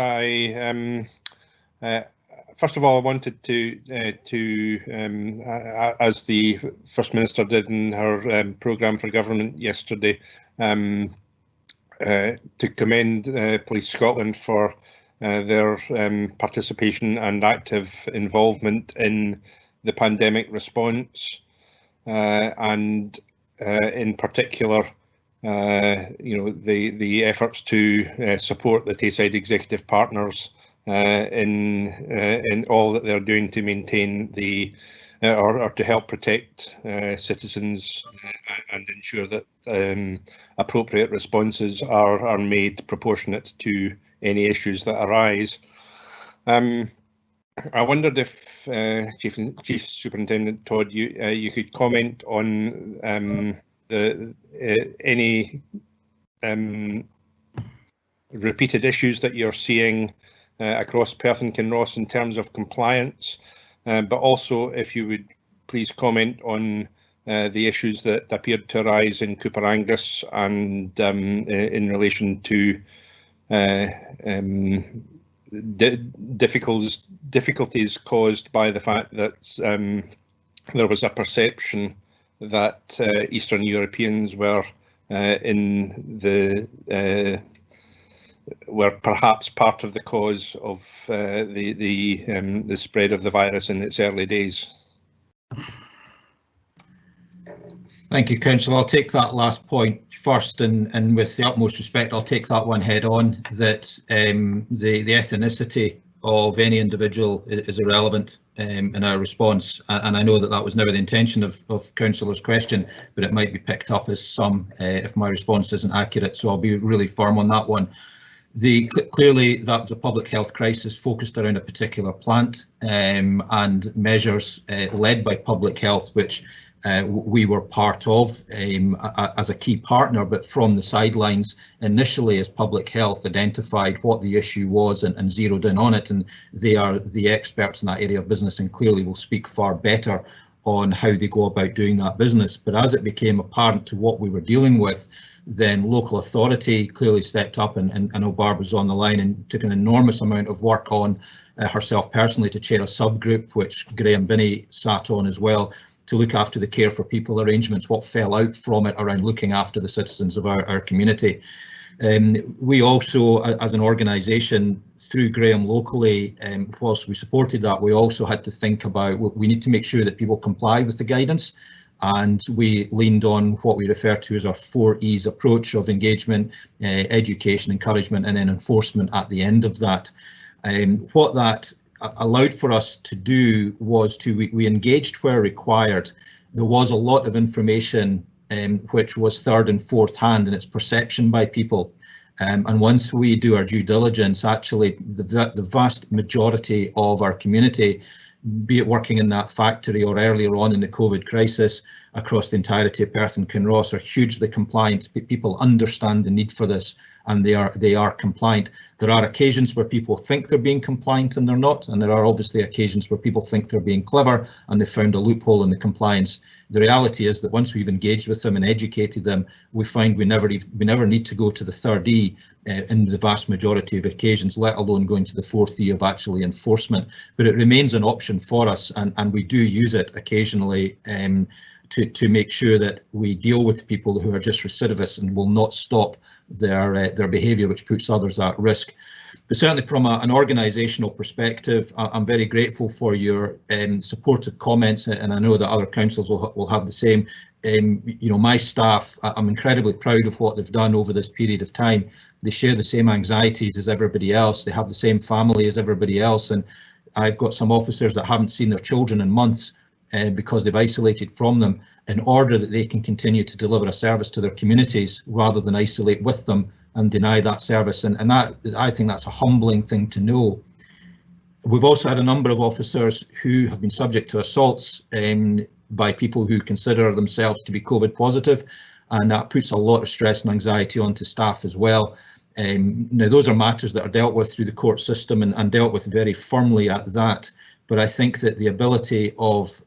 first of all, I wanted to as the First Minister did in her programme for government yesterday, to commend Police Scotland for their participation and active involvement in the pandemic response, and in particular, the efforts to support the Tayside Executive Partners in all that they're doing to maintain the or to help protect citizens and ensure that appropriate responses are made proportionate to any issues that arise. I wondered if Chief Superintendent Todd, you could comment on any repeated issues that you're seeing across Perth and Kinross in terms of compliance, but also if you would please comment on the issues that appeared to arise in Cooper Angus and in relation to difficulties caused by the fact that there was a perception that Eastern Europeans were were perhaps part of the cause of the spread of the virus in its early days. Thank you, Councillor. I'll take that last point first, and with the utmost respect, I'll take that one head on, that the ethnicity of any individual is irrelevant in our response, and I know that that was never the intention of Councillor's question, but it might be picked up as some if my response isn't accurate, so I'll be really firm on that one. Clearly that was a public health crisis focused around a particular plant, and measures led by public health, which we were part of as a key partner, but from the sidelines initially as public health identified what the issue was and zeroed in on it, and they are the experts in that area of business and clearly will speak far better on how they go about doing that business. But as it became apparent to what we were dealing with, then local authority clearly stepped up, and I know Barbara's on the line and took an enormous amount of work on herself personally to chair a subgroup, which Graham Binney sat on as well, to look after the care for people arrangements, what fell out from it around looking after the citizens of our community. We also, as an organisation, through Graham locally, whilst we supported that, we also had to think about, we need to make sure that people comply with the guidance, and we leaned on what we refer to as our 4 E's approach of engagement, education, encouragement, and then enforcement at the end of that. What that allowed for us to do was we engaged where required. There was a lot of information which was third and fourth hand in its perception by people, and once we do our due diligence, actually the vast majority of our community, be it working in that factory or earlier on in the COVID crisis across the entirety of Perth and Kinross, are hugely compliant. People understand the need for this, and they are compliant. There are occasions where people think they're being compliant and they're not, and there are obviously occasions where people think they're being clever and they found a loophole in the compliance. The reality is that once we've engaged with them and educated them, we find we never need to go to the 3rd E in the vast majority of occasions, let alone going to the 4th E of actually enforcement. But it remains an option for us, and we do use it occasionally to make sure that we deal with people who are just recidivists and will not stop their behaviour, which puts others at risk. But certainly from an organisational perspective, I'm very grateful for your supportive comments, and I know that other councils will have the same. My staff, I'm incredibly proud of what they've done over this period of time. They share the same anxieties as everybody else. They have the same family as everybody else, and I've got some officers that haven't seen their children in months because they've isolated from them, in order that they can continue to deliver a service to their communities rather than isolate with them and deny that service. And that, I think that's a humbling thing to know. We've also had a number of officers who have been subject to assaults by people who consider themselves to be COVID positive, and that puts a lot of stress and anxiety onto staff as well. Now, those are matters that are dealt with through the court system and dealt with very firmly at that. But I think that the ability of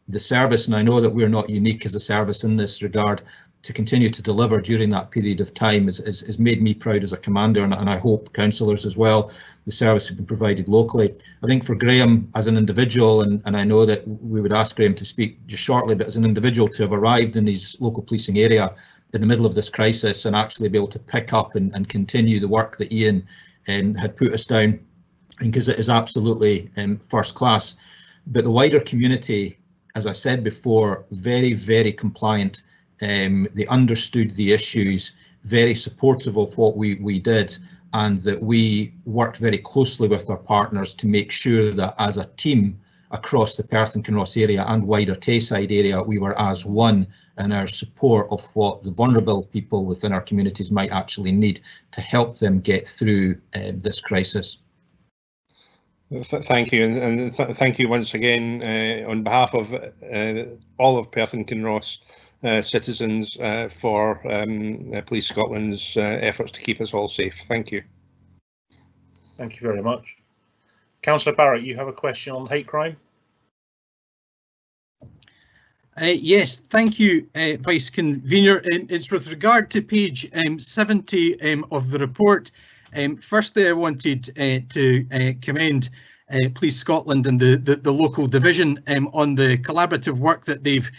the service, and I know that we're not unique as a service in this regard, to continue to deliver during that period of time has made me proud as a commander, and I hope councillors as well. The service has been provided locally. I think for Graham as an individual, and I know that we would ask Graham to speak just shortly, but as an individual to have arrived in his local policing area in the middle of this crisis and actually be able to pick up and continue the work that Ian had put us down, because it is absolutely first class. But the wider community, as I said before, very, very compliant. They understood the issues, very supportive of what we did, and that we worked very closely with our partners to make sure that as a team across the Perth and Kinross area and wider Tayside area, we were as one in our support of what the vulnerable people within our communities might actually need to help them get through this crisis. Thank you, and thank you once again on behalf of all of Perth and Kinross citizens for Police Scotland's efforts to keep us all safe. Thank you. Thank you very much. Councillor Barrett, you have a question on hate crime? Yes, thank you, Vice Convener. It's with regard to page 70 of the report. Firstly, I wanted to commend Police Scotland and the local division on the collaborative work that they've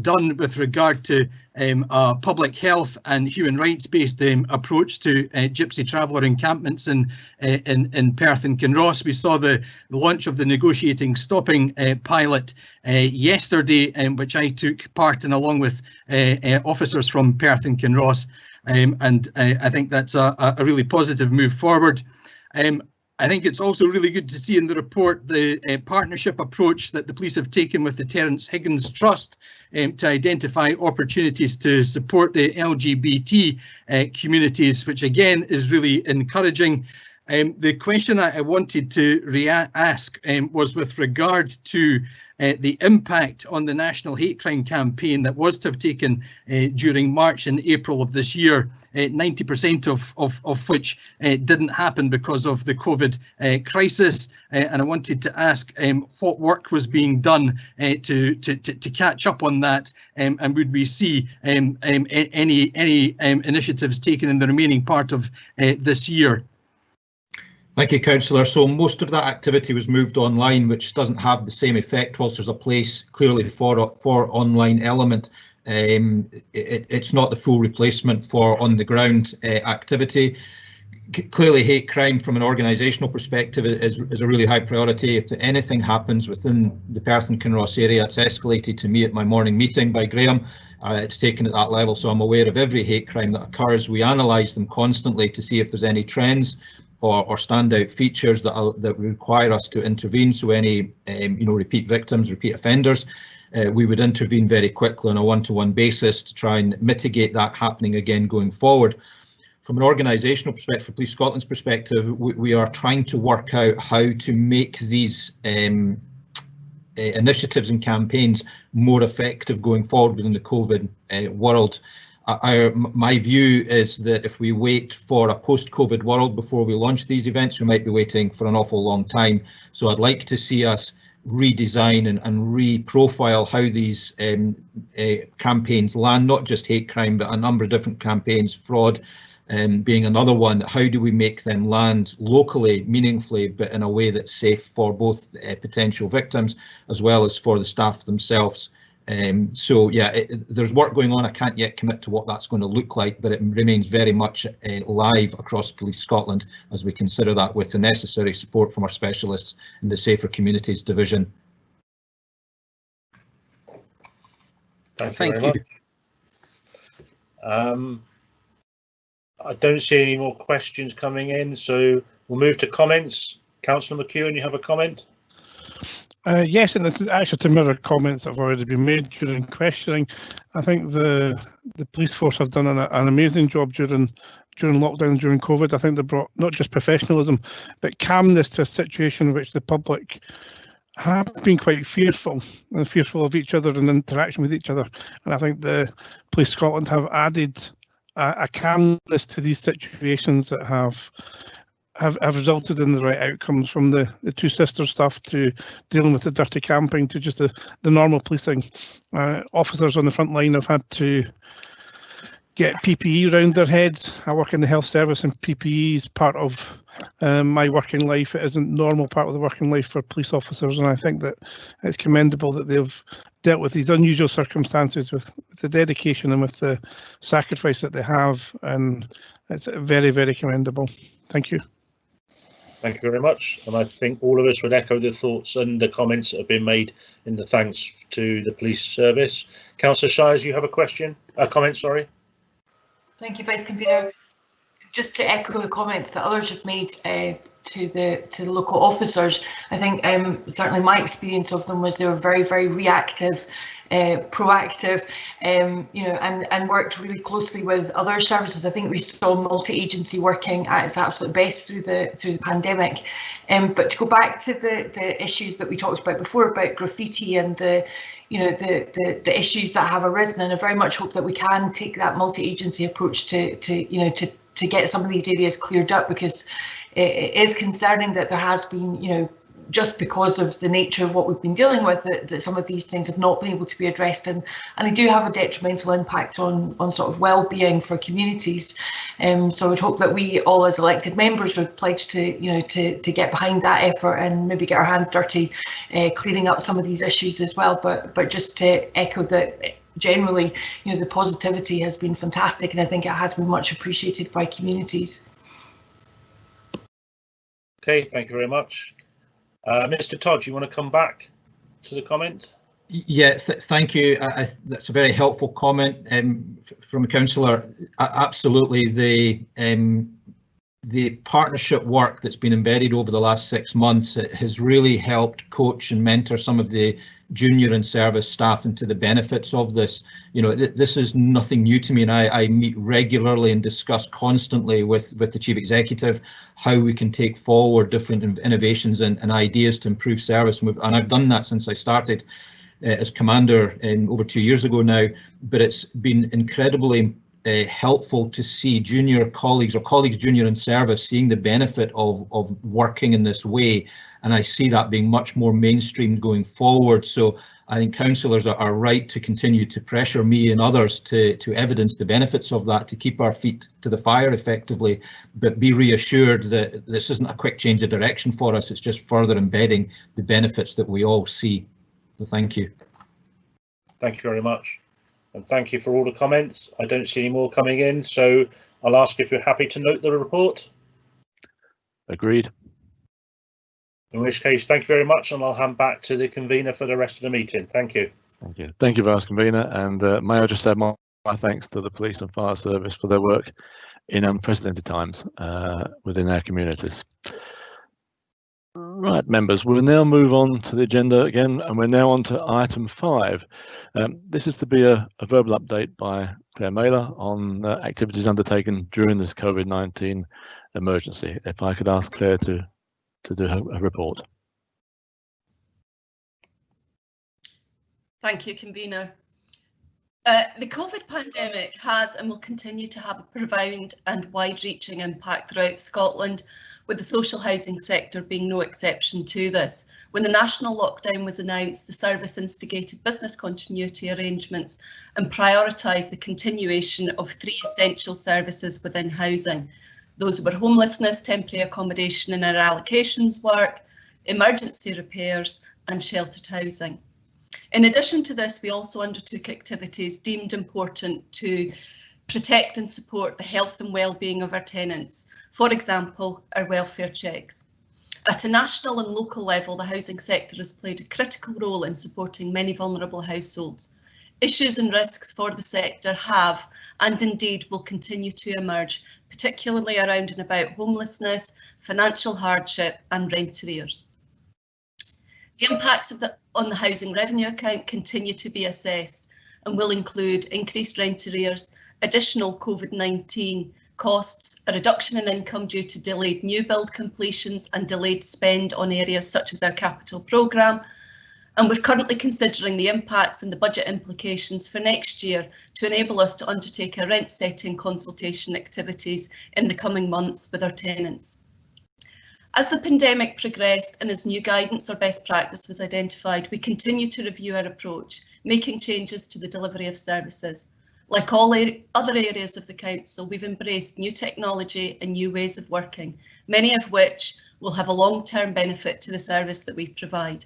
done with regard to a public health and human rights based approach to gypsy traveller encampments in Perth and Kinross. We saw the launch of the negotiating stopping pilot yesterday, which I took part in along with officers from Perth and Kinross, and I think that's a really positive move forward. I think it's also really good to see in the report the partnership approach that the police have taken with the Terence Higgins Trust to identify opportunities to support the LGBT communities, which again is really encouraging. The question I wanted to ask was with regard to the impact on the national hate crime campaign that was to have taken during March and April of this year, 90% of which didn't happen because of the COVID crisis. And I wanted to ask what work was being done to catch up on that, and would we see any initiatives taken in the remaining part of this year? Thank you, Councillor. So most of that activity was moved online, which doesn't have the same effect whilst there's a place clearly for online element. It's not the full replacement for on the ground activity. Clearly hate crime from an organisational perspective is a really high priority. If anything happens within the Perth and Kinross area, it's escalated to me at my morning meeting by Graham. It's taken at that level, so I'm aware of every hate crime that occurs. We analyse them constantly to see if there's any trends or standout features that require us to intervene. So any repeat victims, repeat offenders, we would intervene very quickly on a one-to-one basis to try and mitigate that happening again going forward. From an organisational perspective, from Police Scotland's perspective, we are trying to work out how to make these initiatives and campaigns more effective going forward within the COVID world. My view is that if we wait for a post-COVID world before we launch these events, we might be waiting for an awful long time. So I'd like to see us redesign and re-profile how these campaigns land, not just hate crime, but a number of different campaigns, fraud being another one. How do we make them land locally, meaningfully, but in a way that's safe for both potential victims as well as for the staff themselves? So yeah, there's work going on. I can't yet commit to what that's going to look like, but it remains very much live across Police Scotland as we consider that with the necessary support from our specialists in the Safer Communities Division. Thank you. I don't see any more questions coming in, so we'll move to comments. Councillor McEwen, you have a comment? Yes, and this is actually to mirror comments that have already been made during questioning. I think the police force have done an amazing job during lockdown, during COVID. I think they brought not just professionalism, but calmness to a situation in which the public have been quite fearful of each other and interaction with each other. And I think the Police Scotland have added a calmness to these situations that have resulted in the right outcomes, from the Two Sisters stuff to dealing with the dirty camping to just the normal policing. Officers on the front line have had to get PPE around their heads. I work in the health service, and PPE is part of my working life. It isn't normal part of the working life for police officers, and I think that it's commendable that they've dealt with these unusual circumstances with the dedication and with the sacrifice that they have, and it's very, very commendable. Thank you. Thank you very much, and I think all of us would echo the thoughts and the comments that have been made in the thanks to the police service. Councillor Shires, you have a question? A comment, sorry. Thank you, Vice Convener. Just to echo the comments that others have made to the local officers, I think certainly my experience of them was they were very, very reactive, proactive, you know, and worked really closely with other services. I think we saw multi-agency working at its absolute best through the pandemic. But to go back to the issues that we talked about before about graffiti and the issues that have arisen, and I very much hope that we can take that multi-agency approach to get some of these areas cleared up, because it is concerning that there has been, you know, just because of the nature of what we've been dealing with, that some of these things have not been able to be addressed, and they do have a detrimental impact on sort of well-being for communities. So I would hope that we all as elected members would pledge to get behind that effort and maybe get our hands dirty clearing up some of these issues as well. But just to echo that, generally, you know, the positivity has been fantastic, and I think it has been much appreciated by communities. Okay, thank you very much. Mr. Todd, you want to come back to the comment? Yeah, thank you. That's a very helpful comment from a councillor. Absolutely, the partnership work that's been embedded over the last 6 months has really helped coach and mentor some of the junior and service staff into the benefits of this. You know, this is nothing new to me, and I meet regularly and discuss constantly with the Chief Executive how we can take forward different innovations and ideas to improve service. And I've done that since I started as Commander over 2 years ago now, but it's been incredibly helpful to see junior colleagues or colleagues junior in service seeing the benefit of working in this way, and I see that being much more mainstream going forward. So I think councillors are right to continue to pressure me and others to evidence the benefits of that, to keep our feet to the fire effectively, but be reassured that this isn't a quick change of direction for us, it's just further embedding the benefits that we all see. So thank you. Thank you very much. And thank you for all the comments. I don't see any more coming in, so I'll ask if you're happy to note the report. Agreed. In which case, thank you very much, and I'll hand back to the convener for the rest of the meeting. Thank you. Thank you. Thank you, Vice Convener. And may I just add my thanks to the Police and Fire Service for their work in unprecedented times within our communities. Right, members, we'll now move on to the agenda again, and we're now on to item 5. This is to be a verbal update by Claire Mailer on activities undertaken during this COVID-19 emergency. If I could ask Claire to do her report. Thank you, Convener. The COVID pandemic has and will continue to have a profound and wide-reaching impact throughout Scotland, with the social housing sector being no exception to this. When the national lockdown was announced, the service instigated business continuity arrangements and prioritised the continuation of 3 essential services within housing. Those were homelessness, temporary accommodation and our allocations work, emergency repairs and sheltered housing. In addition to this, we also undertook activities deemed important to protect and support the health and well-being of our tenants. For example, our welfare checks. At a national and local level, the housing sector has played a critical role in supporting many vulnerable households. Issues and risks for the sector have, and indeed will continue to emerge, particularly around and about homelessness, financial hardship and rent arrears. The impacts on the housing revenue account continue to be assessed and will include increased rent arrears, additional COVID-19 costs, a reduction in income due to delayed new build completions and delayed spend on areas such as our capital programme. And we're currently considering the impacts and the budget implications for next year to enable us to undertake our rent setting consultation activities in the coming months with our tenants. As the pandemic progressed and as new guidance or best practice was identified, we continue to review our approach, making changes to the delivery of services. Like all other areas of the council, we've embraced new technology and new ways of working, many of which will have a long-term benefit to the service that we provide.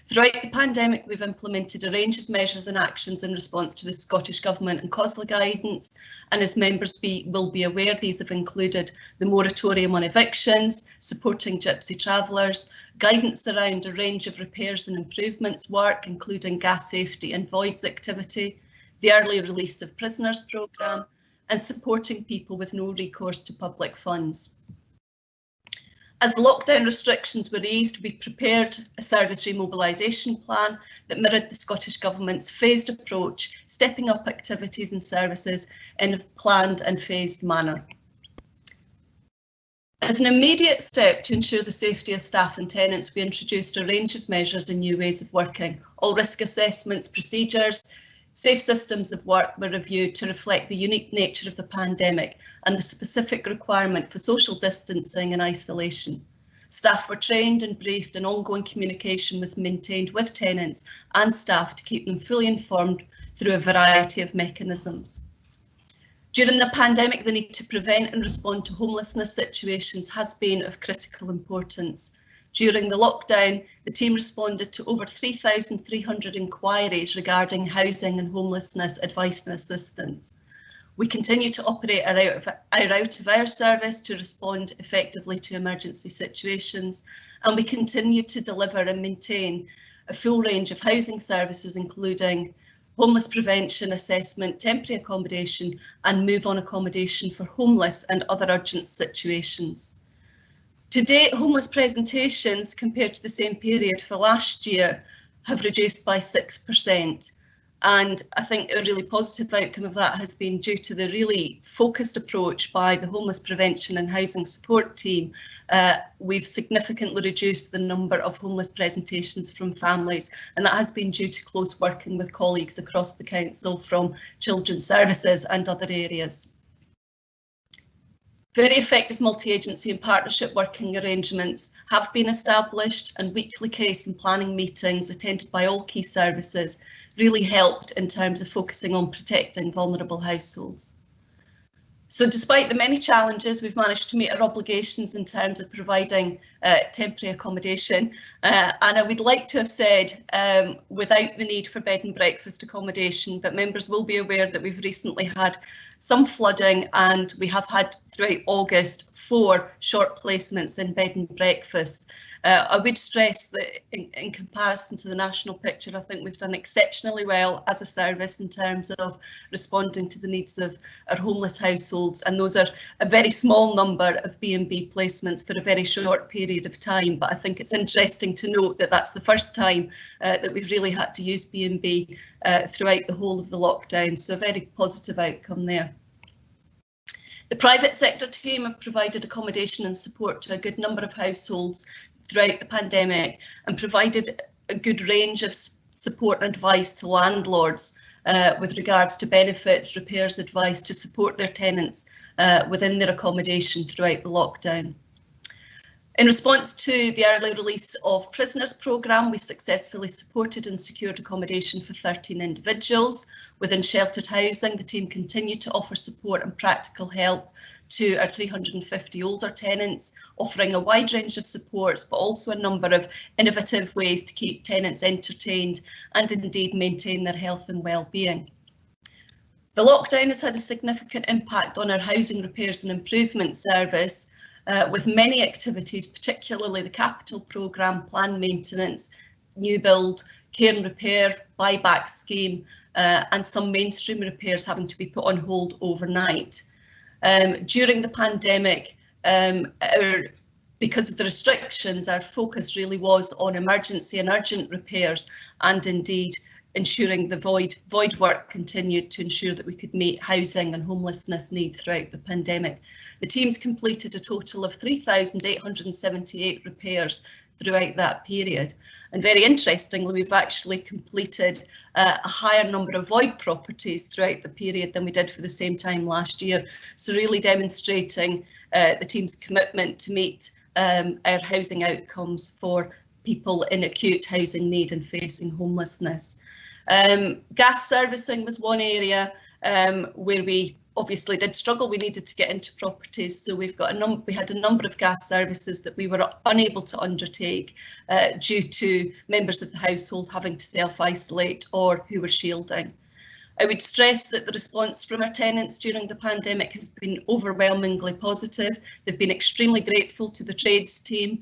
Throughout the pandemic, we've implemented a range of measures and actions in response to the Scottish Government and COSLA guidance, and as members will be aware, these have included the moratorium on evictions, supporting gypsy travellers, guidance around a range of repairs and improvements work, including gas safety and voids activity, the early release of prisoners programme, and supporting people with no recourse to public funds. As the lockdown restrictions were eased, we prepared a service remobilisation plan that mirrored the Scottish Government's phased approach, stepping up activities and services in a planned and phased manner. As an immediate step to ensure the safety of staff and tenants, we introduced a range of measures and new ways of working. All risk assessments, procedures, safe systems of work were reviewed to reflect the unique nature of the pandemic and the specific requirement for social distancing and isolation. Staff were trained and briefed, and ongoing communication was maintained with tenants and staff to keep them fully informed through a variety of mechanisms. During the pandemic, the need to prevent and respond to homelessness situations has been of critical importance. During the lockdown, the team responded to over 3,300 inquiries regarding housing and homelessness advice and assistance. We continue to operate our out of hours service to respond effectively to emergency situations, and we continue to deliver and maintain a full range of housing services, including homeless prevention, assessment, temporary accommodation and move-on accommodation for homeless and other urgent situations. To date, homeless presentations compared to the same period for last year have reduced by 6%. And I think a really positive outcome of that has been due to the really focused approach by the homeless prevention and housing support team. We've significantly reduced the number of homeless presentations from families, and that has been due to close working with colleagues across the council from children's services and other areas. Very effective multi-agency and partnership working arrangements have been established, and weekly case and planning meetings attended by all key services really helped in terms of focusing on protecting vulnerable households. So despite the many challenges, we've managed to meet our obligations in terms of providing temporary accommodation. And I would like to have said without the need for bed and breakfast accommodation, but members will be aware that we've recently had some flooding, and we have had throughout August 4 short placements in bed and breakfast. I would stress that in comparison to the national picture, I think we've done exceptionally well as a service in terms of responding to the needs of our homeless households, and those are a very small number of B&B placements for a very short period of time. But I think it's interesting to note that that's the first time that we've really had to use B&B throughout the whole of the lockdown, so a very positive outcome there. The private sector team have provided accommodation and support to a good number of households throughout the pandemic and provided a good range of support and advice to landlords with regards to benefits, repairs advice to support their tenants within their accommodation throughout the lockdown. In response to the early release of prisoners programme, we successfully supported and secured accommodation for 13 individuals. Within sheltered housing, the team continued to offer support and practical help to our 350 older tenants, offering a wide range of supports, but also a number of innovative ways to keep tenants entertained and indeed maintain their health and well-being. The lockdown has had a significant impact on our housing repairs and improvement service, with many activities, particularly the capital programme, planned maintenance, new build, care and repair, buyback scheme, and some mainstream repairs having to be put on hold overnight. During the pandemic, because of the restrictions, our focus really was on emergency and urgent repairs, and indeed ensuring the void work continued to ensure that we could meet housing and homelessness needs throughout the pandemic. The teams completed a total of 3,878 repairs throughout that period. And very interestingly, we've actually completed a higher number of void properties throughout the period than we did for the same time last year. So really demonstrating the team's commitment to meet our housing outcomes for people in acute housing need and facing homelessness. Gas servicing was one area where we obviously did struggle. We needed to get into properties, so we had a number of gas services that we were unable to undertake due to members of the household having to self-isolate or who were shielding. I would stress that the response from our tenants during the pandemic has been overwhelmingly positive. They've been extremely grateful to the trades team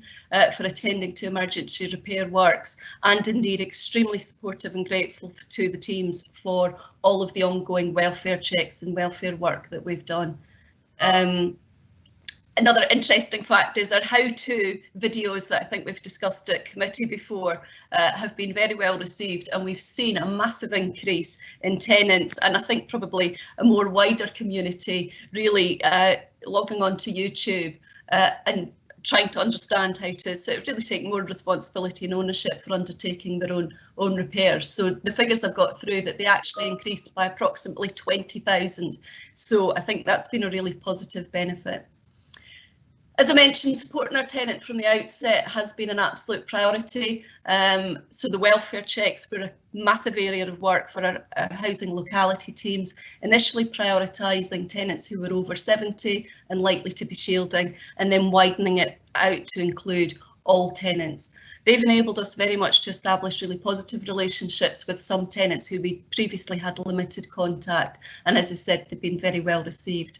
for attending to emergency repair works, and indeed extremely supportive and grateful to the teams for all of the ongoing welfare checks and welfare work that we've done. Another interesting fact is our how-to videos that I think we've discussed at committee before have been very well received, and we've seen a massive increase in tenants, and I think probably a more wider community really logging onto YouTube and trying to understand how to sort of really take more responsibility and ownership for undertaking their own repairs. So the figures I've got through that they actually increased by approximately 20,000. So I think that's been a really positive benefit. As I mentioned, supporting our tenant from the outset has been an absolute priority. So the welfare checks were a massive area of work for our housing locality teams, initially prioritising tenants who were over 70 and likely to be shielding, and then widening it out to include all tenants. They've enabled us very much to establish really positive relationships with some tenants who we previously had limited contact, and as I said, they've been very well received.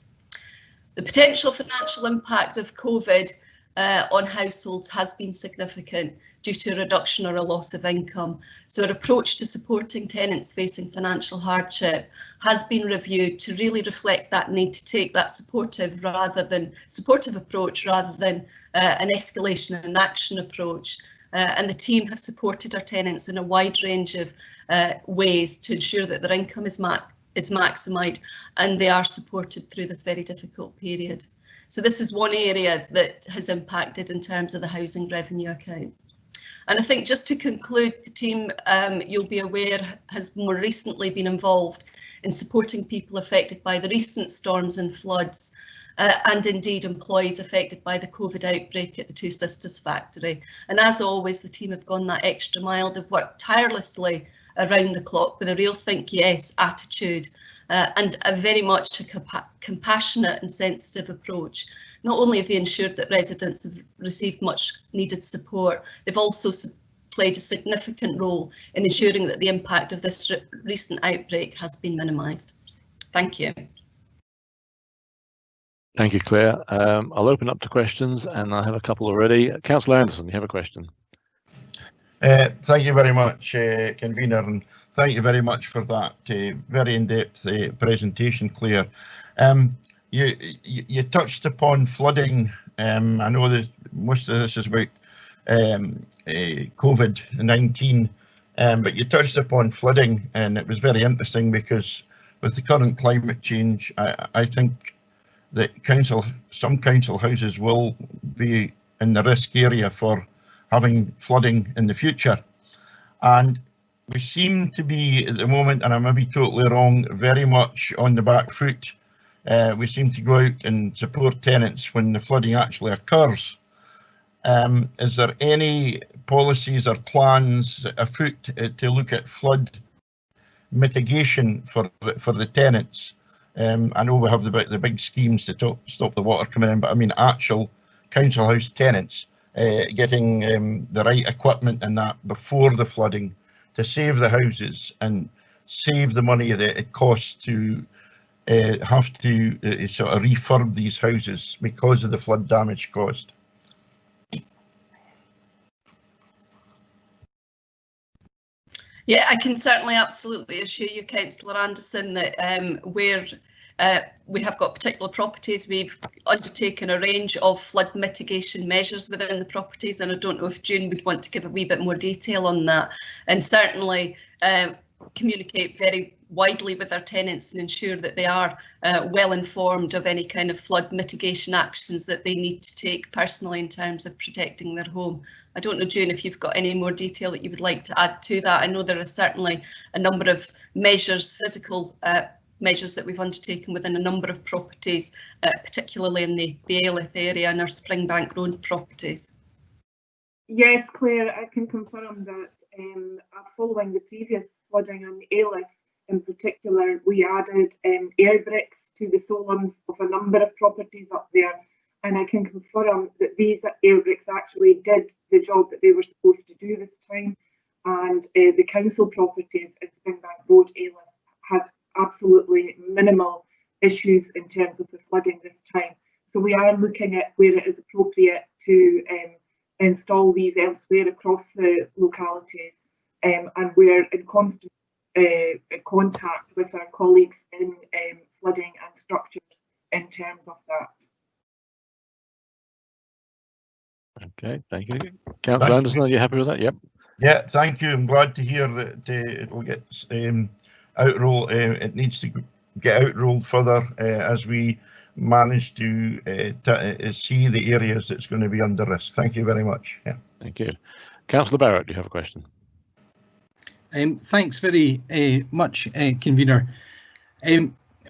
The potential financial impact of COVID on households has been significant due to a reduction or a loss of income. So our approach to supporting tenants facing financial hardship has been reviewed to really reflect that need to take that supportive approach rather than an escalation and action approach. And the team has supported our tenants in a wide range of ways to ensure that their income is maximised and they are supported through this very difficult period. So this is one area that has impacted in terms of the housing revenue account. And I think just to conclude, the team, you'll be aware, has more recently been involved in supporting people affected by the recent storms and floods, and indeed employees affected by the COVID outbreak at the Two Sisters factory. And as always, the team have gone that extra mile. They've worked tirelessly around the clock with a real think yes attitude and a very much a compassionate and sensitive approach. Not only have they ensured that residents have received much needed support, they've also played a significant role in ensuring that the impact of this recent outbreak has been minimised. Thank you. Thank you, Claire. I'll open up to questions, and I have a couple already. Councillor Anderson, you have a question. Thank you very much, Convener, and thank you very much for that very in-depth presentation, Claire. You touched upon flooding. I know that most of this is about COVID-19, but you touched upon flooding, and it was very interesting because with the current climate change, I think that some council houses will be in the risk area for having flooding in the future, and we seem to be at the moment, and I may be totally wrong, very much on the back foot. We seem to go out and support tenants when the flooding actually occurs. Is there any policies or plans afoot to look at flood mitigation for the tenants? I know we have the big schemes to stop the water coming in, but I mean actual council house tenants getting the right equipment and that before the flooding to save the houses and save the money that it costs to have to sort of refurb these houses because of the flood damage caused. Yeah, I can certainly absolutely assure you, Councillor Anderson, that where We have got particular properties. We've undertaken a range of flood mitigation measures within the properties, and I don't know if June would want to give a wee bit more detail on that, and certainly communicate very widely with our tenants and ensure that they are well informed of any kind of flood mitigation actions that they need to take personally in terms of protecting their home. I don't know, June, if you've got any more detail that you would like to add to that. I know there is certainly a number of measures, physical measures that we've undertaken within a number of properties, particularly in the Ayleth area and our Springbank Road properties. Yes, Claire, I can confirm that following the previous flooding on Ayleth in particular, we added air bricks to the solums of a number of properties up there, and I can confirm that these air bricks actually did the job that they were supposed to do this time, and the council properties at Springbank Road, Ayleth, had absolutely minimal issues in terms of the flooding this time. So we are looking at where it is appropriate to install these elsewhere across the localities, and we're in constant contact with our colleagues in flooding and structures in terms of that. Okay, thank you. Councillor Anderson, are you happy with that? Yep. Yeah, thank you. I'm glad to hear that it'll get outrolled. It needs to get outrolled further as we manage to see the areas that's going to be under risk. Thank you very much. Yeah. Thank you. Councillor Barrett, do you have a question? Thanks very much, convener.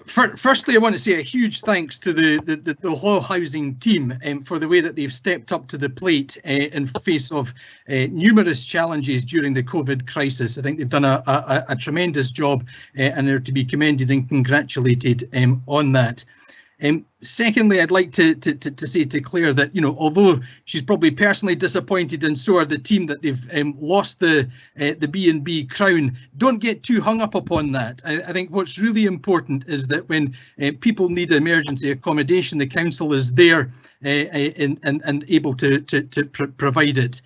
Firstly, I want to say a huge thanks to the whole housing team for the way that they've stepped up to the plate in face of numerous challenges during the COVID crisis. I think they've done a tremendous job and they're to be commended and congratulated on that. Secondly, I'd like to say to Claire that, you know, although she's probably personally disappointed and so are the team that they've lost the B&B crown, don't get too hung up upon that. I think what's really important is that when people need emergency accommodation, the council is there and able to provide it.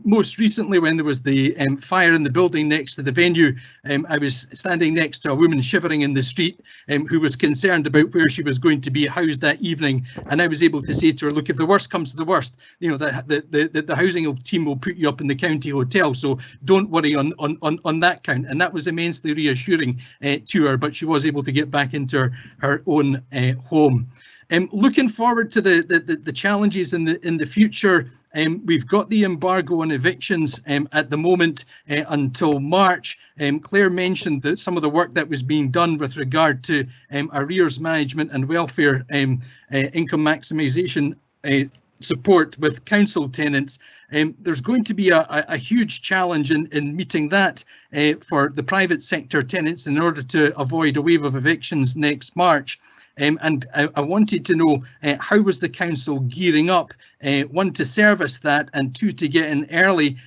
Most recently, when there was the fire in the building next to the venue, I was standing next to a woman shivering in the street who was concerned about where she was going to be housed that evening, and I was able to say to her, look, if the worst comes to the worst, you know, the housing team will put you up in the county hotel, so don't worry on that count. And that was immensely reassuring to her, but she was able to get back into her own home. Looking forward to the challenges in the future, we've got the embargo on evictions at the moment until March. Claire mentioned that some of the work that was being done with regard to arrears management and welfare income maximisation support with council tenants. There's going to be a huge challenge in meeting that for the private sector tenants in order to avoid a wave of evictions next March. And I wanted to know how was the council gearing up, one, to service that, and two, to get in early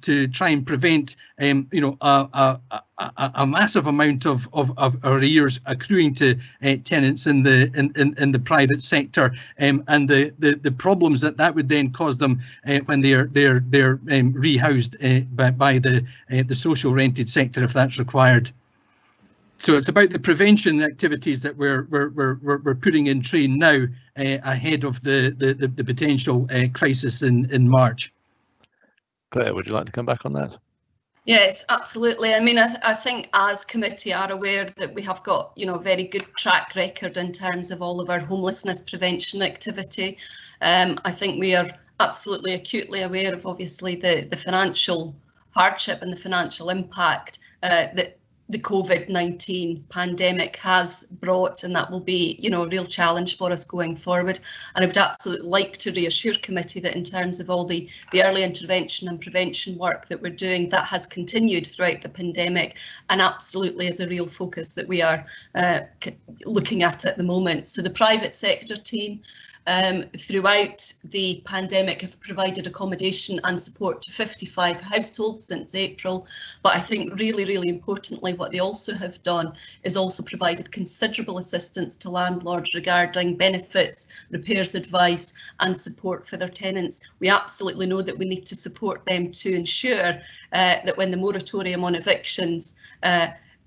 to try and prevent you know, a massive amount of arrears accruing to tenants in the private sector, and the problems that would then cause them when they're rehoused by the social rented sector, if that's required. So it's about the prevention activities that we're putting in train now ahead of the potential crisis in March. Claire, would you like to come back on that? Yes, absolutely. I mean, I think as committee are aware that we have got, you know, a very good track record in terms of all of our homelessness prevention activity. I think we are absolutely acutely aware of obviously the financial hardship and the financial impact that the COVID-19 pandemic has brought, and that will be, you know, a real challenge for us going forward. And I would absolutely like to reassure committee that in terms of all the early intervention and prevention work that we're doing, that has continued throughout the pandemic, and absolutely is a real focus that we are looking at the moment. So the private sector team throughout the pandemic have provided accommodation and support to 55 households since April, but I think really importantly what they also have done is also provided considerable assistance to landlords regarding benefits, repairs advice and support for their tenants. We absolutely know that we need to support them to ensure that when the moratorium on evictions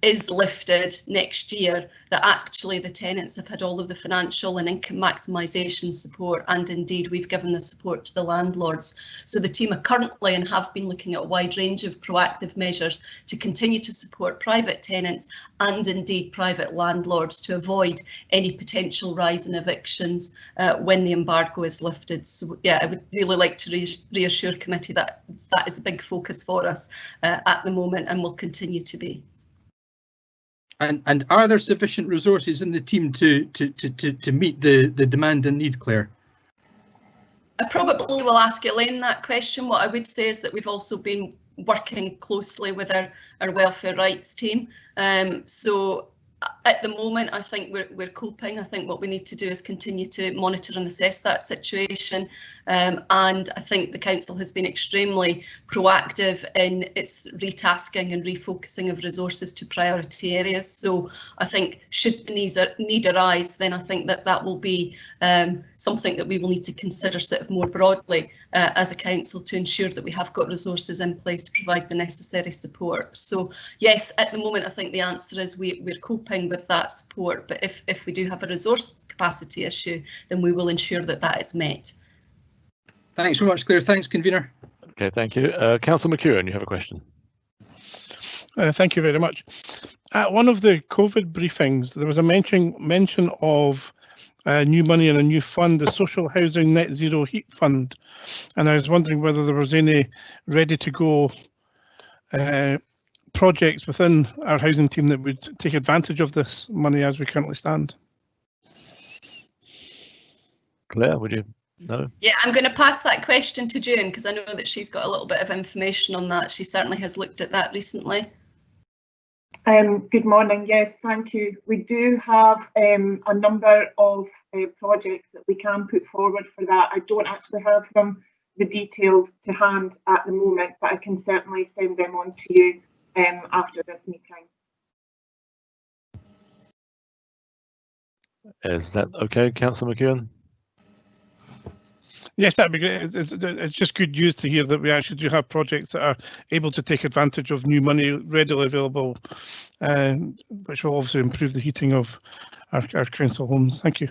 is lifted next year, that actually the tenants have had all of the financial and income maximisation support, and indeed we've given the support to the landlords. So the team are currently and have been looking at a wide range of proactive measures to continue to support private tenants and indeed private landlords to avoid any potential rise in evictions when the embargo is lifted. So yeah, I would really like to reassure committee that that is a big focus for us at the moment and will continue to be. And are there sufficient resources in the team to meet the demand and need, Claire? I probably will ask Elaine that question. What I would say is that we've also been working closely with our welfare rights team. So at the moment, I think we're coping. I think what we need to do is continue to monitor and assess that situation. And I think the council has been extremely proactive in its retasking and refocusing of resources to priority areas. So I think should the need arise, then I think that will be something that we will need to consider sort of more broadly as a council to ensure that we have got resources in place to provide the necessary support. So yes, at the moment, I think the answer is we're coping with that support, but if we do have a resource capacity issue, then we will ensure that that is met. Thanks very much, Claire. Thanks, convener. Okay, thank you. Councillor McEwen, you have a question. Thank you very much. At one of the COVID briefings, there was a mention of new money in a new fund, the Social Housing Net Zero Heat Fund, and I was wondering whether there was any ready to go projects within our housing team that would take advantage of this money as we currently stand. Claire, would you know? Yeah, I'm going to pass that question to June because I know that she's got a little bit of information on that. She certainly has looked at that recently. Good morning. Yes, thank you. We do have a number of projects that we can put forward for that. I don't actually have the details to hand at the moment, but I can certainly send them on to you after this meeting. Is that okay, Councillor McEwen? Yes, that'd be great. It's just good news to hear that we actually do have projects that are able to take advantage of new money readily available, which will obviously improve the heating of our council homes. Thank you.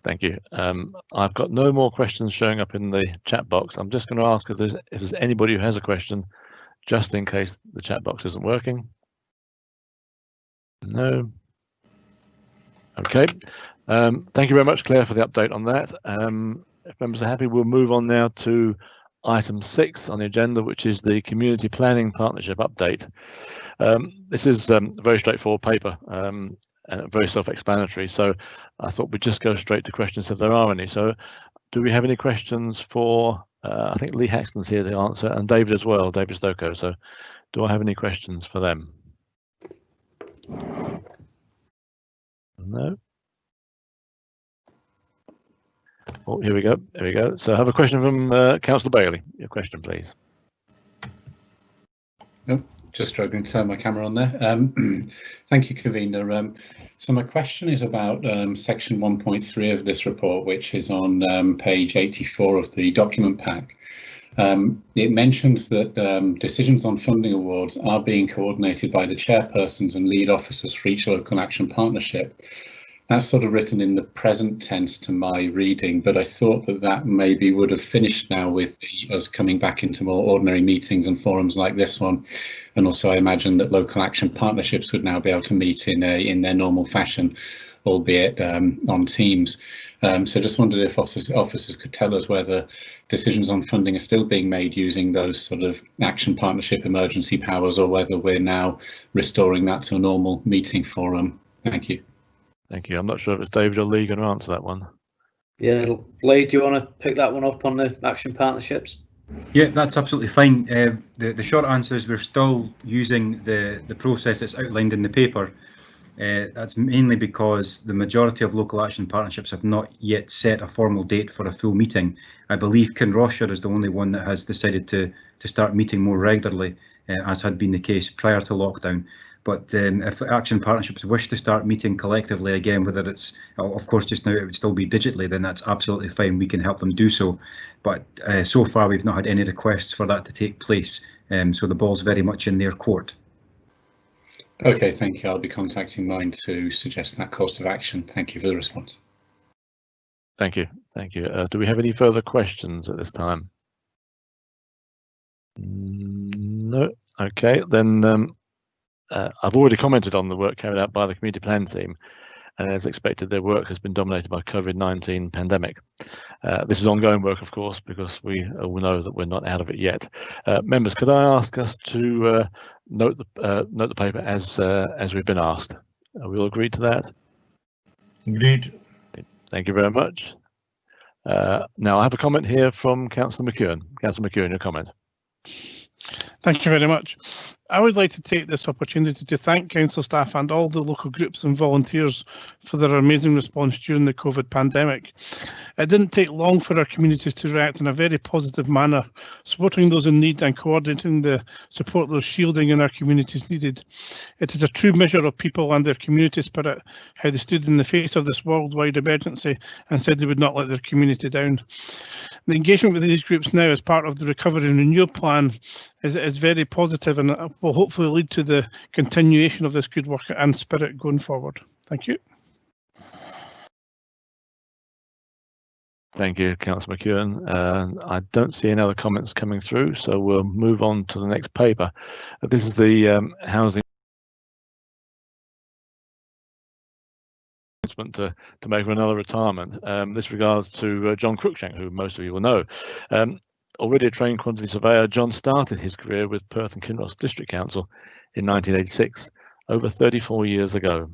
Thank you. I've got no more questions showing up in the chat box. I'm just going to ask if there's anybody who has a question, just in case the chat box isn't working. No. Okay. Thank you very much, Claire, for the update on that. If members are happy, we'll move on now to item 6 on the agenda, which is the Community Planning Partnership update. This is a very straightforward paper and very self-explanatory, so I thought we'd just go straight to questions if there are any. So do we have any questions for, I think Lee Haxton's here to answer, and David as well, David Stoko. So do I have any questions for them? No. Oh, here we go. There we go. So I have a question from Councillor Bailey. Your question, please. Oh, just struggling to turn my camera on there. Thank you, convener. So my question is about section 1.3 of this report, which is on page 84 of the document pack. It mentions that decisions on funding awards are being coordinated by the chairpersons and lead officers for each local action partnership. That's sort of written in the present tense to my reading, but I thought that maybe would have finished now with us coming back into more ordinary meetings and forums like this one. And also I imagine that local action partnerships would now be able to meet in their normal fashion, albeit on Teams. So just wondered if officers could tell us whether decisions on funding are still being made using those sort of action partnership emergency powers, or whether we're now restoring that to a normal meeting forum. Thank you. Thank you. I'm not sure if it's David or Lee going to answer that one. Yeah, Lee, do you want to pick that one up on the action partnerships? Yeah, that's absolutely fine. The short answer is we're still using the process that's outlined in the paper. That's mainly because the majority of local action partnerships have not yet set a formal date for a full meeting. I believe Kinrossshire is the only one that has decided to start meeting more regularly, as had been the case prior to lockdown. But if action partnerships wish to start meeting collectively again, whether it's, of course, just now it would still be digitally, then that's absolutely fine. We can help them do so. But so far, we've not had any requests for that to take place. So the ball's very much in their court. Okay, thank you. I'll be contacting mine to suggest that course of action. Thank you for the response. Thank you. Thank you. Do we have any further questions at this time? No. Okay, then I've already commented on the work carried out by the community plan team, and as expected, their work has been dominated by COVID-19 pandemic. This is ongoing work, of course, because we all know that we're not out of it yet. Members, could I ask us to note the paper as we've been asked? Are we all agreed to that? Agreed. Thank you very much. Now I have a comment here from Councillor McEwen. Councillor McEwen, your comment. Thank you very much. I would like to take this opportunity to thank council staff and all the local groups and volunteers for their amazing response during the COVID pandemic. It didn't take long for our communities to react in a very positive manner, supporting those in need and coordinating the support those shielding in our communities needed. It is a true measure of people and their community spirit, how they stood in the face of this worldwide emergency and said they would not let their community down. The engagement with these groups now as part of the Recovery and Renewal Plan is very positive and will hopefully lead to the continuation of this good work and spirit going forward. Thank you. Thank you, Councillor McEwen. I don't see any other comments coming through, so we'll move on to the next paper. This is the housing to make for another retirement. This regards to John Crookshank, who most of you will know. Already a trained quantity surveyor, John started his career with Perth and Kinross District Council in 1986, over 34 years ago.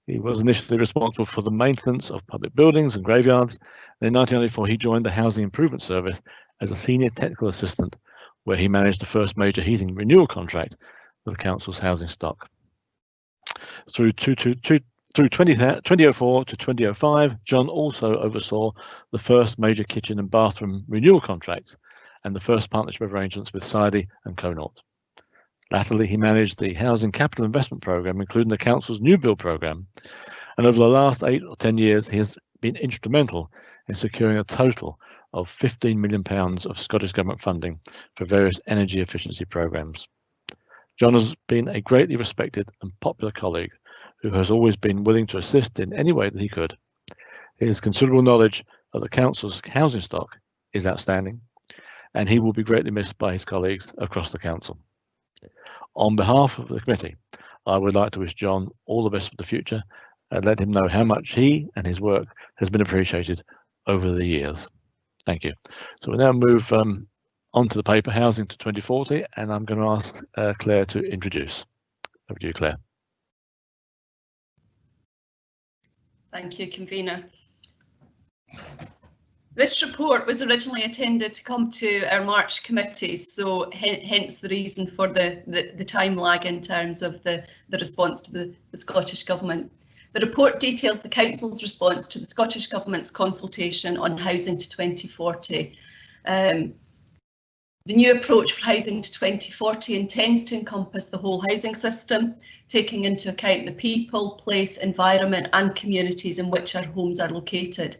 He was initially responsible for the maintenance of public buildings and graveyards. In 1994, he joined the Housing Improvement Service as a senior technical assistant, where he managed the first major heating renewal contract for the council's housing stock. Through 2004 to 2005, John also oversaw the first major kitchen and bathroom renewal contracts and the first partnership arrangements with Sidey and Connaught. Latterly, he managed the Housing Capital Investment Programme, including the Council's new build programme, and over the last 8 or 10 years, he has been instrumental in securing a total of £15 million of Scottish Government funding for various energy efficiency programmes. John has been a greatly respected and popular colleague who has always been willing to assist in any way that he could. His considerable knowledge of the Council's housing stock is outstanding, and he will be greatly missed by his colleagues across the Council. On behalf of the committee, I would like to wish John all the best for the future and let him know how much he and his work has been appreciated over the years. Thank you. So we now move on to the paper, Housing to 2040, and I'm going to ask Claire to introduce. Over to you, Claire. Thank you, Convener. This report was originally intended to come to our March committee, so hence the reason for the time lag in terms of the response to the Scottish Government. The report details the Council's response to the Scottish Government's consultation on Housing to 2040. The new approach for Housing to 2040 intends to encompass the whole housing system, taking into account the people, place, environment and communities in which our homes are located.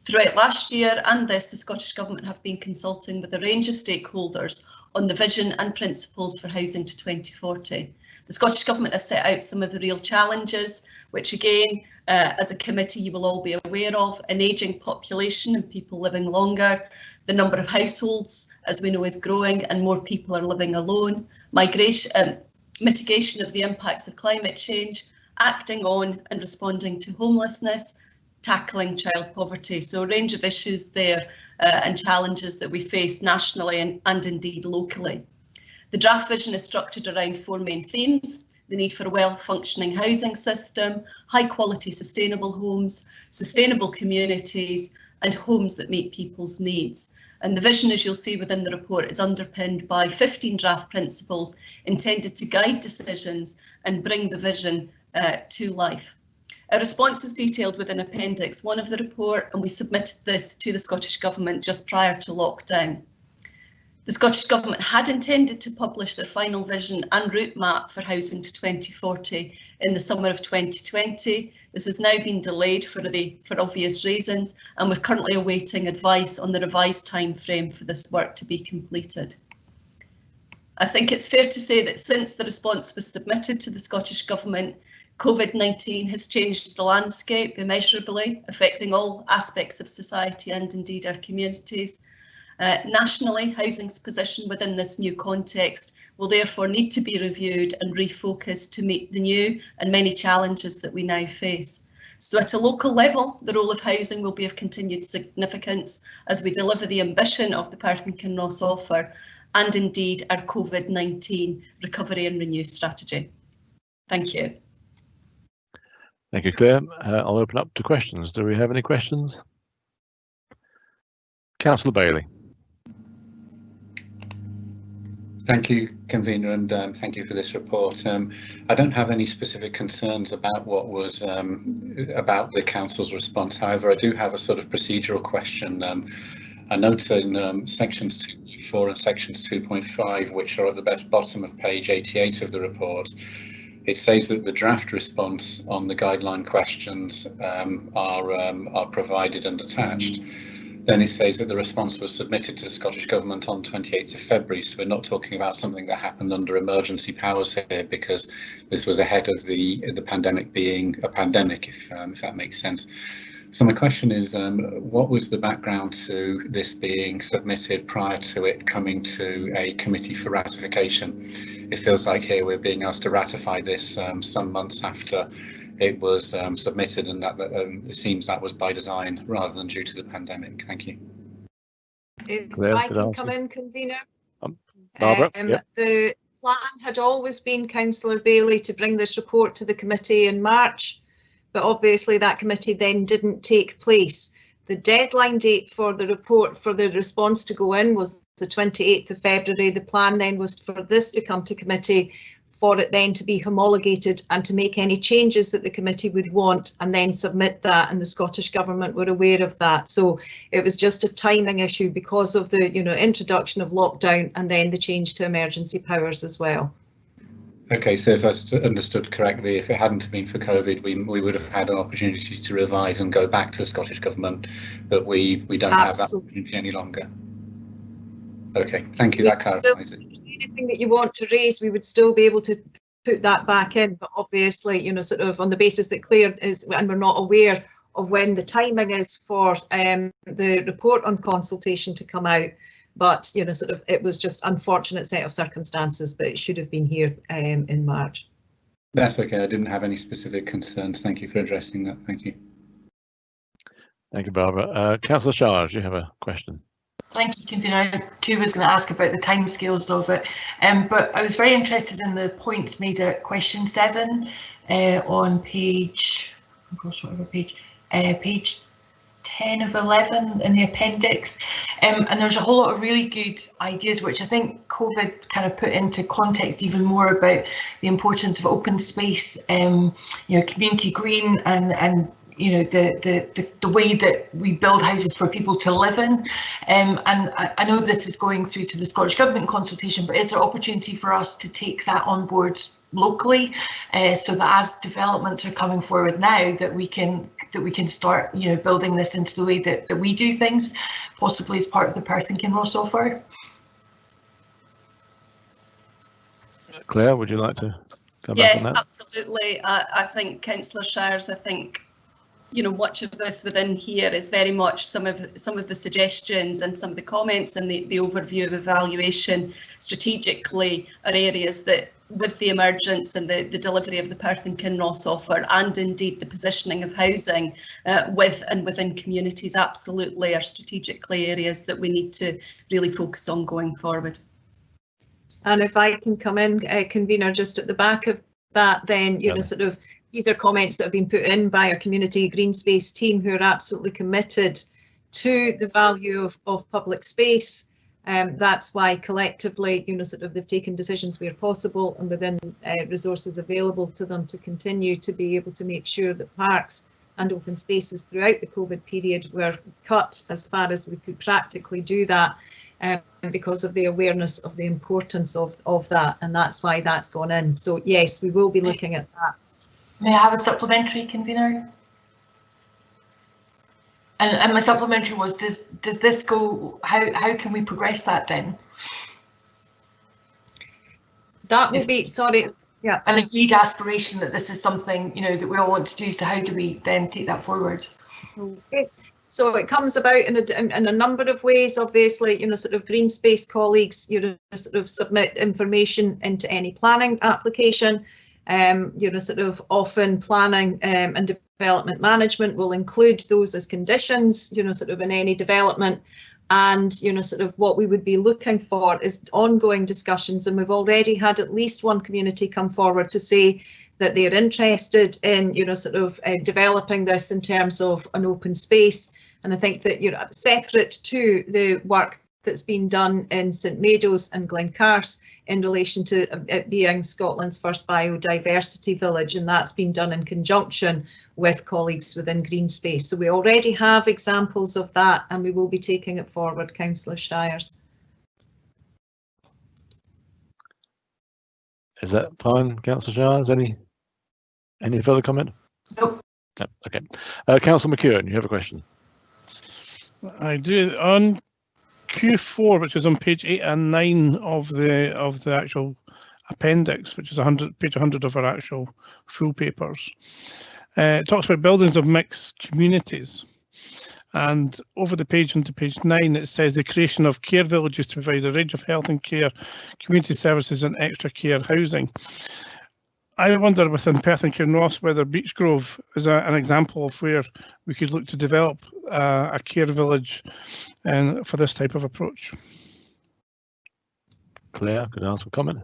Throughout last year and this, the Scottish Government have been consulting with a range of stakeholders on the vision and principles for Housing to 2040. The Scottish Government have set out some of the real challenges, which again, as a committee, you will all be aware of: an ageing population and people living longer, the number of households, as we know, is growing and more people are living alone, mitigation of the impacts of climate change, acting on and responding to homelessness, tackling child poverty. So a range of issues there and challenges that we face nationally and indeed locally. The draft vision is structured around 4 main themes: the need for a well-functioning housing system, high-quality sustainable homes, sustainable communities, and homes that meet people's needs. And the vision, as you'll see within the report, is underpinned by 15 draft principles intended to guide decisions and bring the vision to life. Our response is detailed within Appendix 1 of the report, and we submitted this to the Scottish Government just prior to lockdown. The Scottish Government had intended to publish their final vision and route map for Housing to 2040 in the summer of 2020. This has now been delayed for obvious reasons, and we're currently awaiting advice on the revised time frame for this work to be completed. I think it's fair to say that since the response was submitted to the Scottish Government, COVID-19 has changed the landscape immeasurably, affecting all aspects of society and indeed our communities. Nationally, housing's position within this new context will therefore need to be reviewed and refocused to meet the new and many challenges that we now face. So at a local level, the role of housing will be of continued significance as we deliver the ambition of the Perth and Kinross offer and indeed our COVID-19 recovery and renew strategy. Thank you. Thank you, Claire. I'll open up to questions. Do we have any questions? Councillor Bailey. Thank you, convener, and thank you for this report. I don't have any specific concerns about what was about the council's response. However, I do have a sort of procedural question. I note in sections 2.4 and sections 2.5, which are at the bottom of page 88 of the report, it says that the draft response on the guideline questions are provided and attached. Then it says that the response was submitted to the Scottish Government on 28th of February, so we're not talking about something that happened under emergency powers here, because this was ahead of the pandemic being a pandemic, if that makes sense. So my question is, what was the background to this being submitted prior to it coming to a committee for ratification? It feels like here we're being asked to ratify this some months after it was submitted, and that it seems that was by design rather than due to the pandemic. Thank you. If Claire, I can come in, convener. Barbara, yep. The plan had always been, Councillor Bailey, to bring this report to the committee in March, but obviously that committee then didn't take place. The deadline date for the report, for the response to go in, was the 28th of February. The plan then was for this to come to committee, for it then to be homologated and to make any changes that the committee would want and then submit that, and the Scottish Government were aware of that. So it was just a timing issue because of the introduction of lockdown and then the change to emergency powers as well. Okay, so if I understood correctly, if it hadn't been for COVID, we would have had an opportunity to revise and go back to the Scottish Government, but we don't have that opportunity any longer. Okay, thank you. That clarifies it. Anything that you want to raise, we would still be able to put that back in, but obviously, sort of on the basis that Claire is, and we're not aware of when the timing is for the report on consultation to come out. But sort of, it was just unfortunate set of circumstances, but it should have been here in March. That's okay. I didn't have any specific concerns. Thank you for addressing that. Thank you. Thank you, Barbara. Councillor Charles, you have a question. Thank you, convener. I was going to ask about the timescales of it, but I was very interested in the points made at question 7 on page, page 10 of 11 in the appendix, and there's a whole lot of really good ideas which I think COVID kind of put into context even more about the importance of open space, community green, and the way that we build houses for people to live in. And I know this is going through to the Scottish Government consultation, but is there opportunity for us to take that on board locally, so that as developments are coming forward now, that we can start building this into the way that we do things, possibly as part of the Perth and Kinross offer? Claire, would you like to come Yes, back on that? absolutely. I think Councillor Shires, much of this within here is very much some of the suggestions and some of the comments and the overview of evaluation strategically are areas that, with the emergence and the delivery of the Perth and Kinross offer, and indeed the positioning of housing with and within communities, absolutely are strategically areas that we need to really focus on going forward. And if I can come in, convener, just at the back of that, then sort of, these are comments that have been put in by our community green space team, who are absolutely committed to the value of public space. That's why collectively, sort of, they've taken decisions where possible and within resources available to them to continue to be able to make sure that parks and open spaces throughout the COVID period were cut as far as we could practically do that, because of the awareness of the importance of that, and that's why that's gone in. So yes, we will be looking at that. May I have a supplementary, convener? And my supplementary was, does this go, how can we progress that then? That will be, sorry, yeah. An agreed aspiration that this is something, you know, that we all want to do. So how do we then take that forward? Okay. So it comes about in a number of ways. Obviously, you know, sort of green space colleagues, you know, sort of submit information into any planning application. You know, sort of often planning and development management will include those as conditions, you know, sort of in any development. And, you know, sort of what we would be looking for is ongoing discussions. And we've already had at least one community come forward to say that they're interested in, you know, sort of developing this in terms of an open space. And I think that, you know, separate to the work that's been done in St Meadows and Glencarse in relation to it being Scotland's first biodiversity village, and that's been done in conjunction with colleagues within Green Space. So we already have examples of that, and we will be taking it forward, Councillor Shires. Is that fine, Councillor Shires? Any further comment? Nope. No. Okay. Councillor McEwen, you have a question. I do. On Q4, which is on page 8 and 9 of the actual appendix, which is page 100 of our actual full papers, it talks about buildings of mixed communities. And over the page into page 9, it says the creation of care villages to provide a range of health and care, community services and extra care housing. I wonder within Perth and Kinross whether Beechgrove is an example of where we could look to develop a care village for this type of approach. Claire, could I ask a comment?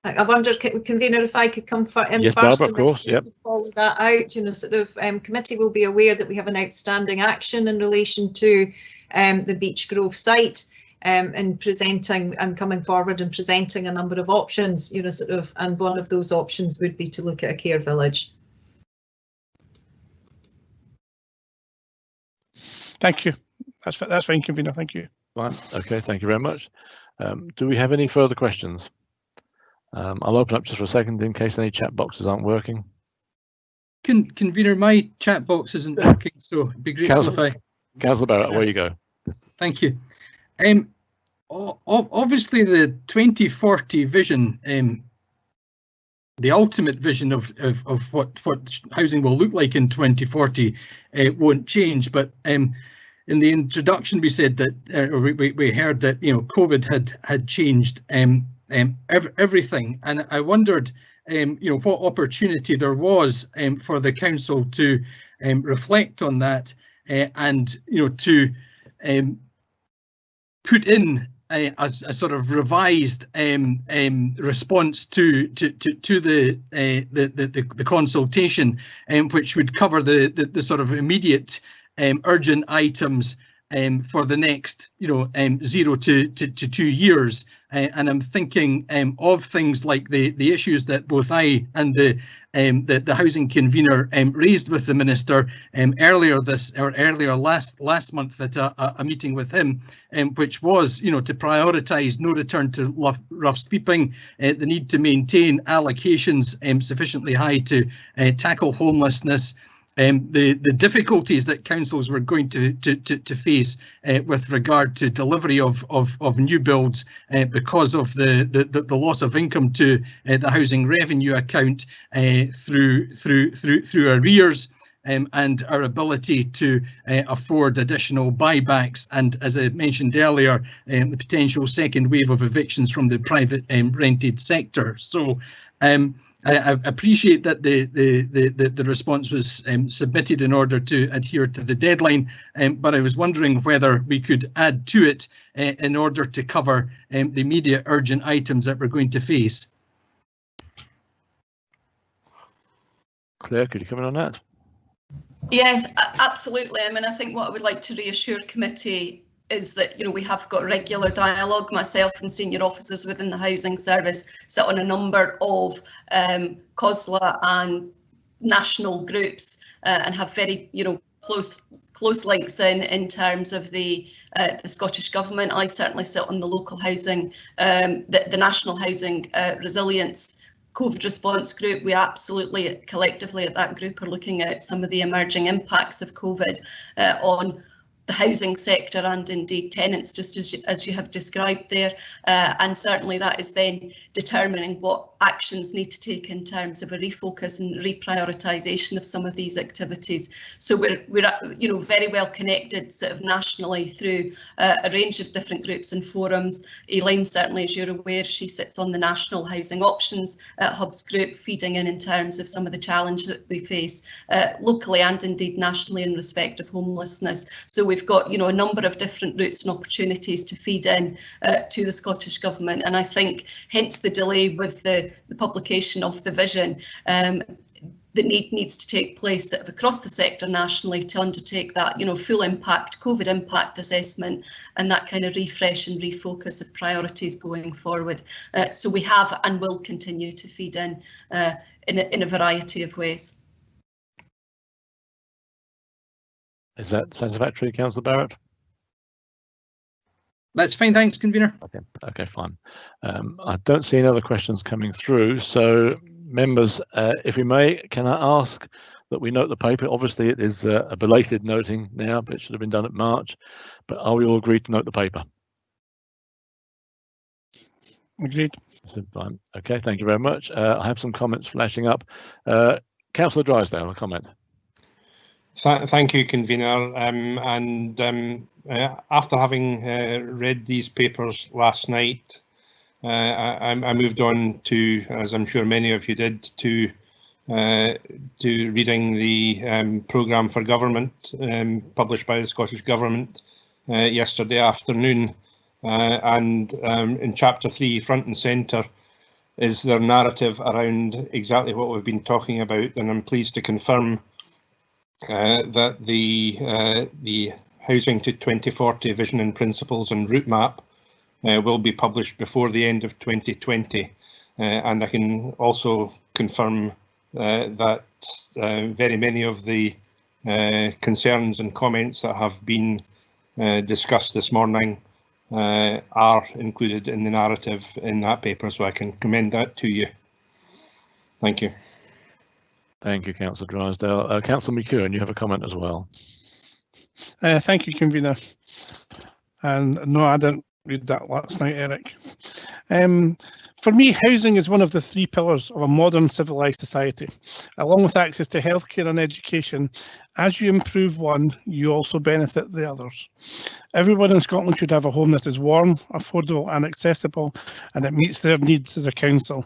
I wonder, convener, if I could come in yes, first, Barbara, of course, yep. Follow that out. You know, sort of committee will be aware that we have an outstanding action in relation to the Beechgrove site. And presenting and coming forward and presenting a number of options, you know, sort of, and one of those options would be to look at a care village. Thank you. That's fine, convener. Thank you. Fine. Okay. Thank you very much. Do we have any further questions? I'll open up just for a second in case any chat boxes aren't working. Convener, my chat box isn't working, so it'd be great if I. Councillor Barrett, away you go. Thank you. Obviously, the 2040 vision, the ultimate vision of what housing will look like in 2040, won't change. But in the introduction, we said that we heard that, you know, COVID had changed everything, and I wondered, you know, what opportunity there was for the council to reflect on that and, you know, to put in a sort of revised response to the consultation, which would cover the sort of immediate urgent items for the next, you know, 0 to 2 years, and I'm thinking of things like the issues that both I and the housing convener raised with the minister earlier last month at a meeting with him, which was, you know, to prioritise no return to rough sleeping, the need to maintain allocations sufficiently high to tackle homelessness. The difficulties that councils were going to face with regard to delivery of new builds because of the loss of income to the housing revenue account through arrears, and our ability to afford additional buybacks, and, as I mentioned earlier, the potential second wave of evictions from the private rented sector. So I appreciate that the response was submitted in order to adhere to the deadline, but I was wondering whether we could add to it in order to cover the immediate urgent items that we're going to face. Claire, could you comment on that? Yes, absolutely. I mean, I think what I would like to reassure committee is that, you know, we have got regular dialogue. Myself and senior officers within the housing service sit on a number of COSLA and national groups and have very, you know, close links in terms of the Scottish Government. I certainly sit on the local housing, the National Housing Resilience COVID response group. We absolutely collectively at that group are looking at some of the emerging impacts of COVID on the housing sector and indeed tenants, just as you have described there, and certainly that is then determining what actions need to take in terms of a refocus and reprioritisation of some of these activities. So we're very well connected sort of nationally through a range of different groups and forums. Elaine, certainly, as you're aware, she sits on the National Housing Options Hubs group, feeding in terms of some of the challenge that we face locally and indeed nationally in respect of homelessness. So we've got a number of different routes and opportunities to feed in to the Scottish Government, and I think hence the delay with the publication of the vision. The need needs to take place sort of across the sector nationally to undertake that, full impact, COVID impact assessment, and that kind of refresh and refocus of priorities going forward. So we have and will continue to feed in a variety of ways. Is that satisfactory, Councillor Barrett? That's fine, thanks, convener. Okay, fine. I don't see any other questions coming through, so members, if we may, can I ask that we note the paper? Obviously it is a belated noting now, but it should have been done at March, but are we all agreed to note the paper? Agreed. Fine. Okay, thank you very much. I have some comments flashing up. Councillor Drysdale, a comment. Thank you, convener. After having read these papers last night, I moved on to, as I'm sure many of you did, to reading the programme for government published by the Scottish Government yesterday afternoon. In Chapter 3, front and centre, is their narrative around exactly what we've been talking about, and I'm pleased to confirm that the Housing to 2040 Vision and Principles and Route Map will be published before the end of 2020, and I can also confirm that very many of the concerns and comments that have been discussed this morning are included in the narrative in that paper, so I can commend that to you. Thank you. Thank you, Councillor Drysdale. Councillor McEwen, you have a comment as well. Thank you, convener. And no, I didn't read that last night, Eric. For me, housing is one of the three pillars of a modern civilised society. Along with access to healthcare and education, as you improve one, you also benefit the others. Everyone in Scotland should have a home that is warm, affordable and accessible, and it meets their needs as a council.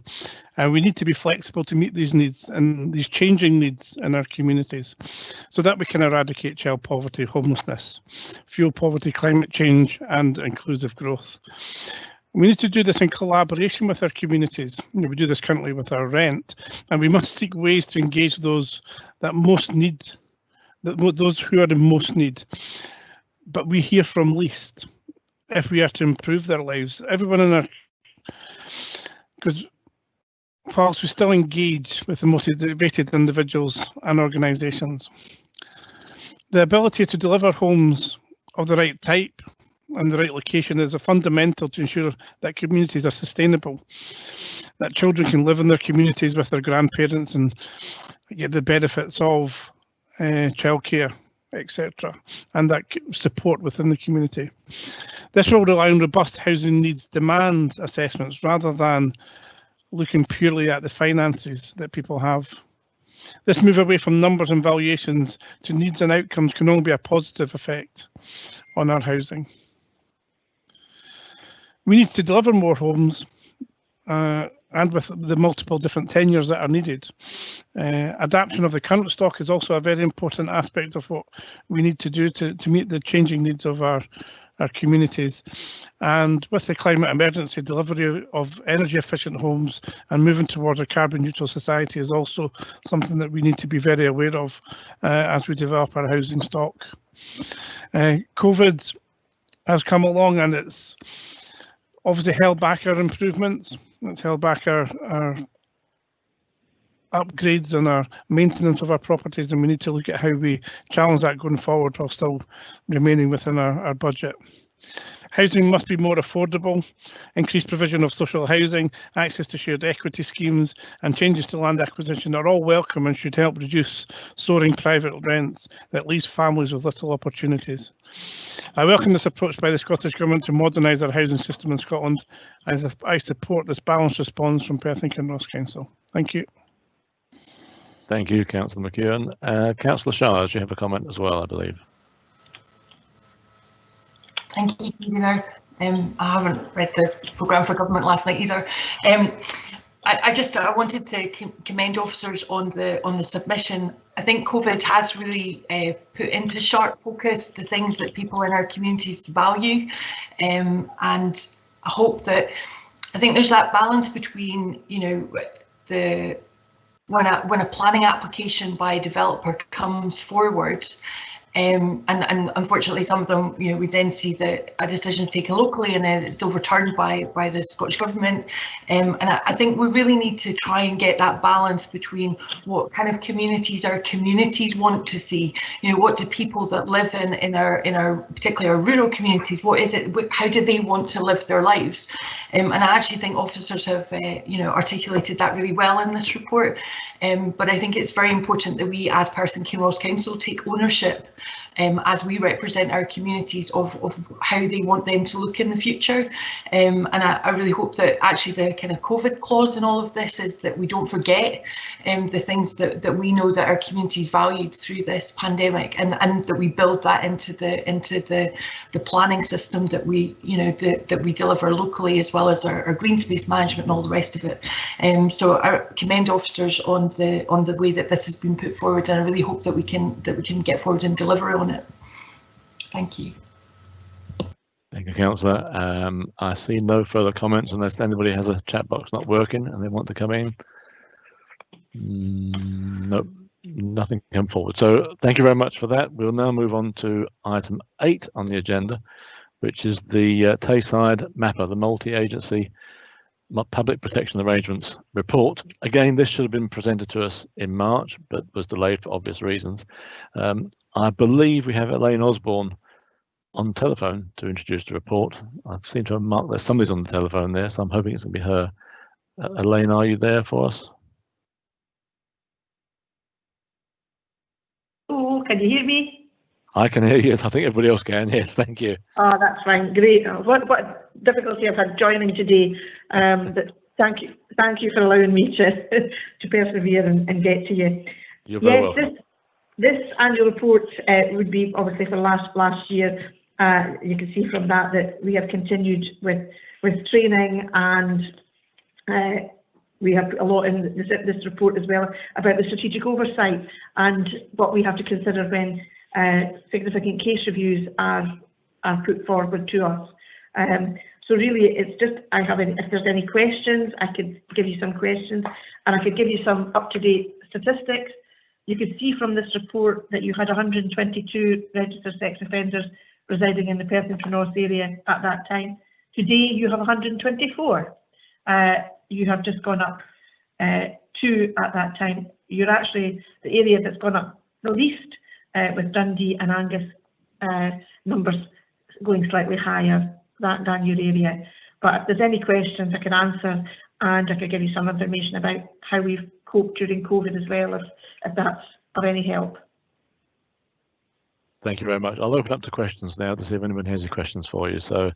And we need to be flexible to meet these needs and these changing needs in our communities so that we can eradicate child poverty, homelessness, fuel poverty, climate change and inclusive growth. We need to do this in collaboration with our communities. We do this currently with our rent, and we must seek ways to engage those that most need, those who are in most need. But we hear from least if we are to improve their lives. Everyone in our, because whilst we still engage with the motivated individuals and organisations, the ability to deliver homes of the right type and the right location is a fundamental to ensure that communities are sustainable, that children can live in their communities with their grandparents and get the benefits of childcare, etc., and that support within the community. This will rely on robust housing needs demand assessments rather than looking purely at the finances that people have. This move away from numbers and valuations to needs and outcomes can only be a positive effect on our housing. We need to deliver more homes and with the multiple different tenures that are needed. Adaptation of the current stock is also a very important aspect of what we need to do to meet the changing needs of our communities. And with the climate emergency, delivery of energy efficient homes and moving towards a carbon neutral society is also something that we need to be very aware of as we develop our housing stock. COVID has come along and it's obviously held back our improvements. It's held back our upgrades and our maintenance of our properties, and we need to look at how we challenge that going forward while still remaining within our budget. Housing must be more affordable. Increased provision of social housing, access to shared equity schemes and changes to land acquisition are all welcome and should help reduce soaring private rents that leaves families with little opportunities. I welcome this approach by the Scottish Government to modernise our housing system in Scotland, as I support this balanced response from Perth and Kinross Council. Thank you. Thank you, Councillor McEwen. Councillor Shires, you have a comment as well, I believe. Thank you, Convener. I haven't read the programme for government last night either. I wanted to commend officers on the submission. I think COVID has really put into sharp focus the things that people in our communities value, and I hope that I think there's that balance between, you know, when a planning application by a developer comes forward. And unfortunately, some of them, you know, we then see that a decision is taken locally and then it's overturned by the Scottish Government. And I think we really need to try and get that balance between what kind of communities our communities want to see. You know, what do people that live in our particularly our rural communities, what is it? How do they want to live their lives? And I actually think officers have, you know, articulated that really well in this report. But I think it's very important that we, as Perth and Kinross Council, take ownership as we represent our communities of how they want them to look in the future. And I really hope that actually the kind of COVID clause in all of this is that we don't forget the things that we know that our communities valued through this pandemic, and that we build that into the planning system that we, you know, that we deliver locally, as well as our green space management and all the rest of it. So I commend officers on the way that this has been put forward, and I really hope that we can get forward and deliver on it. Thank you. Thank you, Councillor. I see no further comments unless anybody has a chat box not working and they want to come in. Nope, nothing come forward. So thank you very much for that. We'll now move on to item 8 on the agenda, which is the Tayside MAPA, the multi-agency public protection arrangements report. Again, this should have been presented to us in March, but was delayed for obvious reasons. I believe we have Elaine Osborne on telephone to introduce the report. I seem to have marked that somebody's on the telephone there, so I'm hoping it's going to be her. Elaine, are you there for us? Oh, can you hear me? I can hear you. Yes, I think everybody else can. Yes, thank you. Oh, that's fine. Great. What difficulty I've had joining today. But thank you for allowing me to persevere and get to you. You're very welcome. This annual report would be obviously for last year. You can see from that we have continued with training, and we have a lot in this report as well about the strategic oversight and what we have to consider when significant case reviews are put forward to us. So really, it's just if there's any questions, I could give you some questions, and I could give you some up-to-date statistics. You could see from this report that you had 122 registered sex offenders residing in the Perth and Kinross area at that time. Today, you have 124. You have just gone up 2 at that time. You're actually the area that's gone up the least, with Dundee and Angus numbers going slightly higher than your area. But if there's any questions, I can answer, and I could give you some information about how we've coped during COVID as well, if that's of any help. Thank you very much. I'll open up to questions now to see if anyone has any questions for you. So,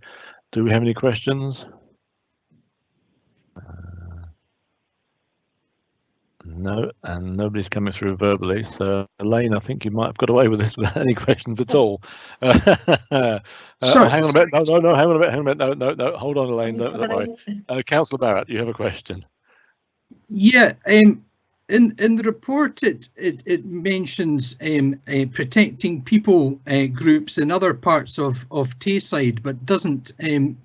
do we have any questions? No, and nobody's coming through verbally. So, Elaine, I think you might have got away with this without any questions at all. Hang on a bit. No, hang on a bit. No. Hold on, Elaine. Don't worry. Councillor Barrett, you have a question. Yeah. In the report, it mentions protecting people groups in other parts of Tayside, but doesn't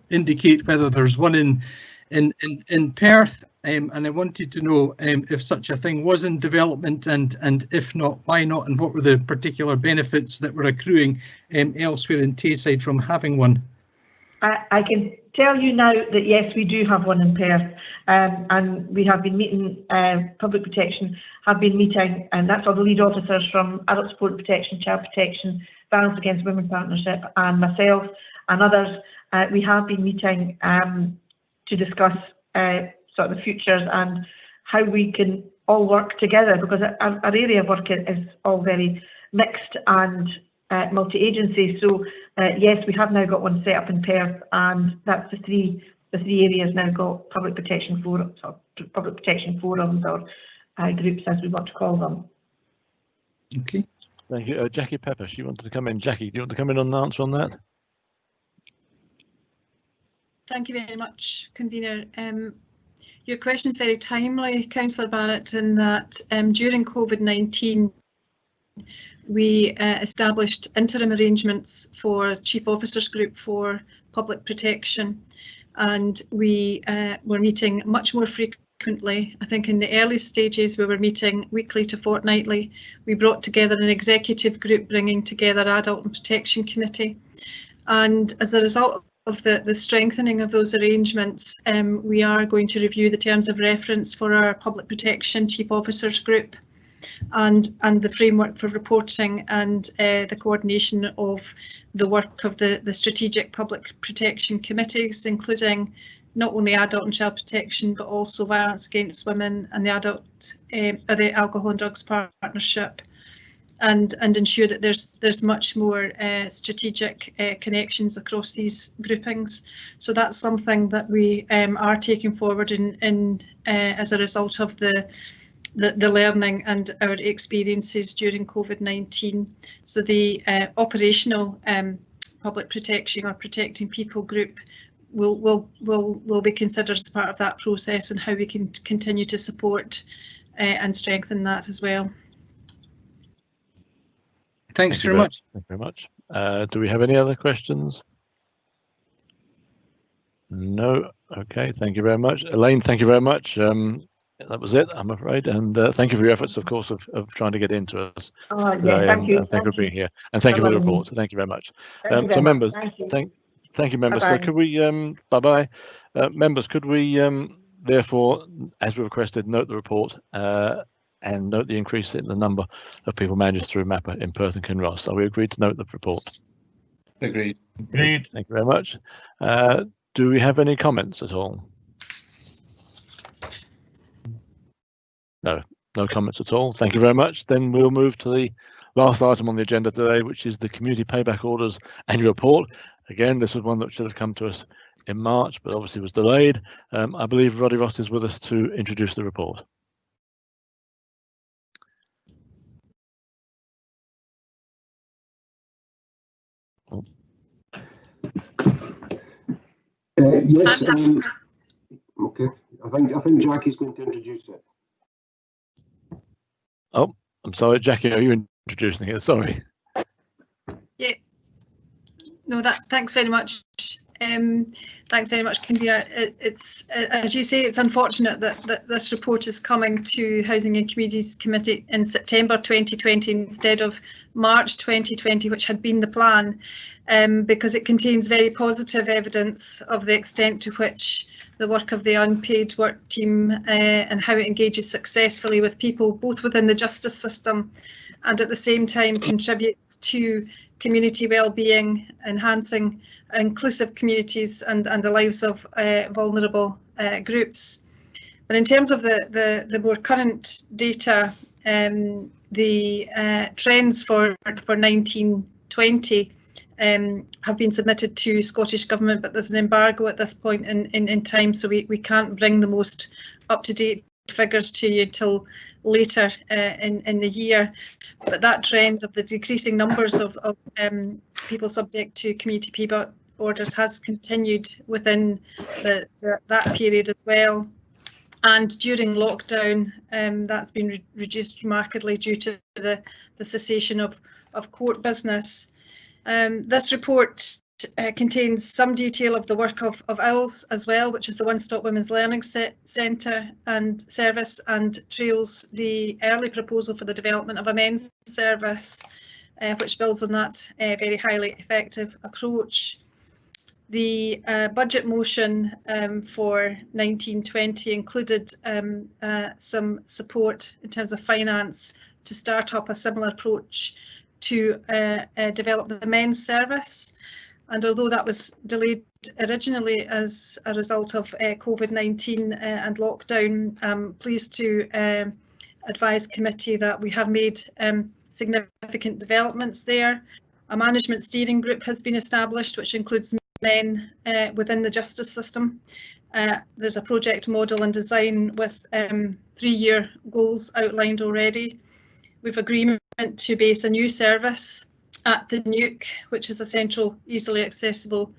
indicate whether there's one in Perth. And I wanted to know if such a thing was in development, and if not, why not, and what were the particular benefits that were accruing elsewhere in Tayside from having one? I can tell you now that yes, we do have one in Perth, and we have been meeting, public protection have been meeting, and that's all the lead officers from Adult Support and Protection, Child Protection, Violence Against Women Partnership, and myself, and others, we have been meeting to discuss sort of the futures and how we can all work together, because our area of work is all very mixed and multi-agency. So yes, we have now got one set up in Perth, and that's the three areas now got public protection forums or groups, as we want to call them. Okay. Thank you. Jackie Pepper, she wanted to come in. Jackie, do you want to come in on the answer on that? Thank you very much, Convener. Your question is very timely, Councillor Barrett, in that during COVID-19 we established interim arrangements for Chief Officers Group for Public Protection, and we were meeting much more frequently. I think in the early stages we were meeting weekly to fortnightly. We brought together an executive group bringing together Adult and Protection Committee, and as a result of the strengthening of those arrangements, we are going to review the terms of reference for our Public Protection Chief Officers Group and the framework for reporting and the coordination of the work of the strategic public protection committees, including not only adult and child protection but also violence against women and the alcohol and drugs partnership, and ensure that there's much more strategic connections across these groupings. So that's something that we are taking forward in as a result of the learning and our experiences during COVID-19. So the operational public protection or protecting people group will be considered as part of that process, and how we can continue to support and strengthen that as well. Thanks very much. Thank you very much. Do we have any other questions? No. Okay, thank you very much. Elaine, thank you very much. That was it, I'm afraid. And thank you for your efforts, of course, of trying to get into us today. Thank you. Thank you for being here. And thank you for the report. Thank you very much. So members, thank you, members. Bye-bye. So could we, bye-bye. Members, could we therefore, as we requested, note the report and note the increase in the number of people managed through MAPA in Perth and Kinross. Are we agreed to note the report? Agreed. Agreed. Thank you very much. Do we have any comments at all? No, no comments at all. Thank you very much. Then we'll move to the last item on the agenda today, which is the Community Payback Orders Annual Report. Again, this was one that should have come to us in March, but obviously was delayed. I believe Roddy Ross is with us to introduce the report. Yes. Okay. I think Jackie's going to introduce it. Oh, I'm sorry, Jackie. Are you introducing it? Sorry. Yeah. No, thanks very much. Thanks very much, Convener. It's as you say, it's unfortunate that this report is coming to Housing and Communities Committee in September 2020 instead of March 2020, which had been the plan, because it contains very positive evidence of the extent to which the work of the unpaid work team and how it engages successfully with people both within the justice system and at the same time contributes to community well-being, enhancing inclusive communities and the lives of vulnerable groups. But in terms of the more current data, the trends for 1920 have been submitted to Scottish Government, but there's an embargo at this point in time, so we can't bring the most up-to-date figures to you until later in the year. But that trend of the decreasing numbers of people subject to community payback orders has continued within that period as well. And during lockdown, that's been reduced markedly due to the cessation of court business. This report contains some detail of the work of ILS as well, which is the One Stop Women's Learning Centre and Service, and trails the early proposal for the development of a men's service, which builds on that very highly effective approach. The budget motion for 1920 included some support in terms of finance to start up a similar approach to develop the men's service. And although that was delayed originally as a result of COVID-19 and lockdown, I'm pleased to advise committee that we have made significant developments there. A management steering group has been established, which includes men within the justice system. There's a project model and design with 3-year goals outlined already. We've agreement to base a new service at the Nuke, which is a central, easily accessible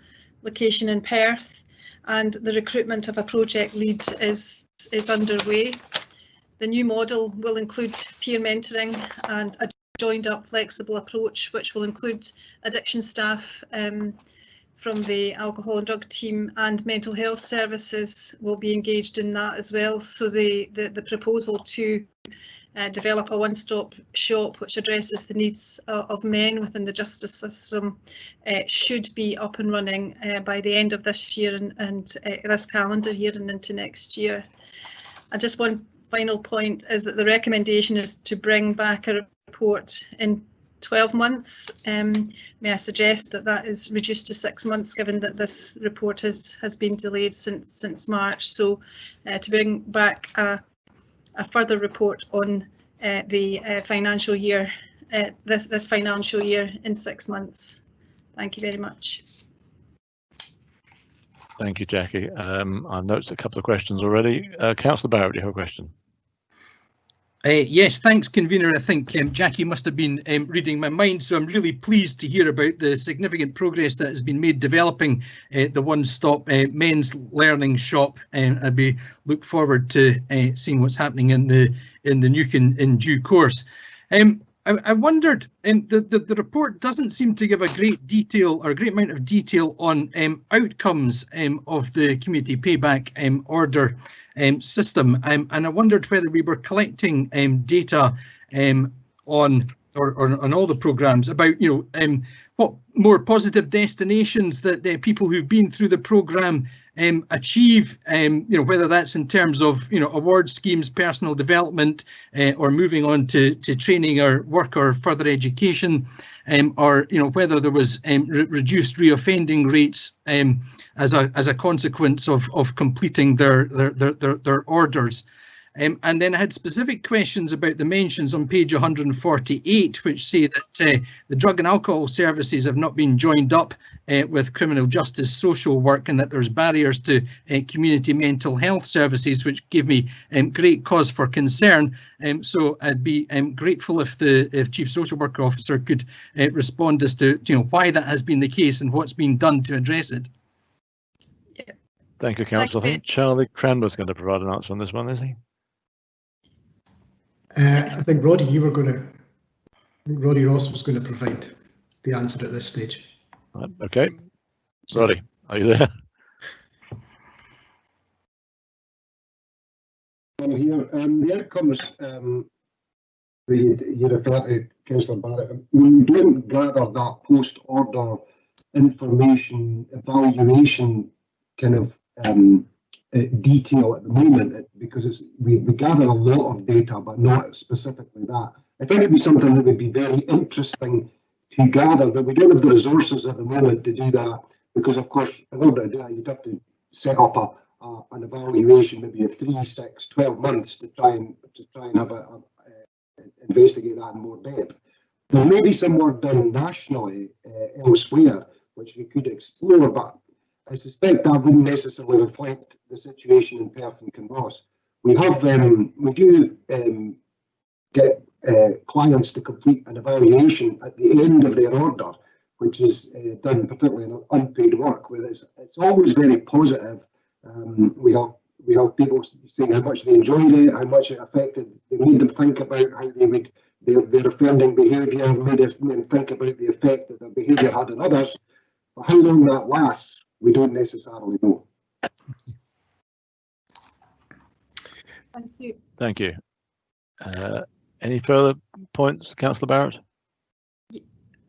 location in Perth, and the recruitment of a project lead is underway. The new model will include peer mentoring and a joined up flexible approach, which will include addiction staff from the alcohol and drug team, and mental health services will be engaged in that as well. So the proposal to develop a one-stop shop which addresses the needs of men within the justice system should be up and running by the end of this year and this calendar year and into next year. And just one final point is that the recommendation is to bring back a report in 12 months. May I suggest that that is reduced to 6 months, given that this report has been delayed since March. So to bring back a further report on the financial year, this financial year in 6 months. Thank you very much. Thank you, Jackie. I've noticed a couple of questions already. Councillor Barrett, do you have a question? Yes, thanks, convener. I think Jackie must have been reading my mind, so I'm really pleased to hear about the significant progress that has been made developing the one-stop men's learning shop, and I look forward to seeing what's happening in the Nuke in due course. I wondered, the report doesn't seem to give a great detail or a great amount of detail on outcomes of the community payback order system, and I wondered whether we were collecting data on all the programmes about, what more positive destinations that the people who've been through the programme achieve, whether that's in terms of award schemes, personal development, or moving on to training or work or further education, or whether there was reduced reoffending rates as a consequence of completing their orders. And then I had specific questions about the mentions on page 148, which say that the drug and alcohol services have not been joined up with criminal justice social work, and that there's barriers to community mental health services, which give me great cause for concern. So I'd be grateful if the Chief Social Worker Officer could respond as to why that has been the case and what's been done to address it. Thank you, Councillor. I think Charlie Cranmer's going to provide an answer on this one, is he? I think Roddy Ross was going to provide the answer at this stage. Right, okay. Roddy, are you there? I'm here. The outcomes you refer to, Councillor Barrett, we don't gather that post-order information evaluation kind of detail at the moment, because we gather a lot of data, but not specifically that. I think it'd be something that would be very interesting to gather, but we don't have the resources at the moment to do that, because of course in order to do that you'd have to set up an evaluation, maybe a 3, 6, 12 months to try and have investigate that in more depth. There may be some work done nationally elsewhere which we could explore, but I suspect that wouldn't necessarily reflect the situation in Perth and Kinross. We do get clients to complete an evaluation at the end of their order, which is done particularly in unpaid work, where it's always very positive. We have people saying how much they enjoyed it, how much it affected. They made them think about how they would their offending behaviour, made them think about the effect that their behaviour had on others. But how long that lasts, we don't necessarily know. Thank you. Thank you. Any further points, Councillor Barrett?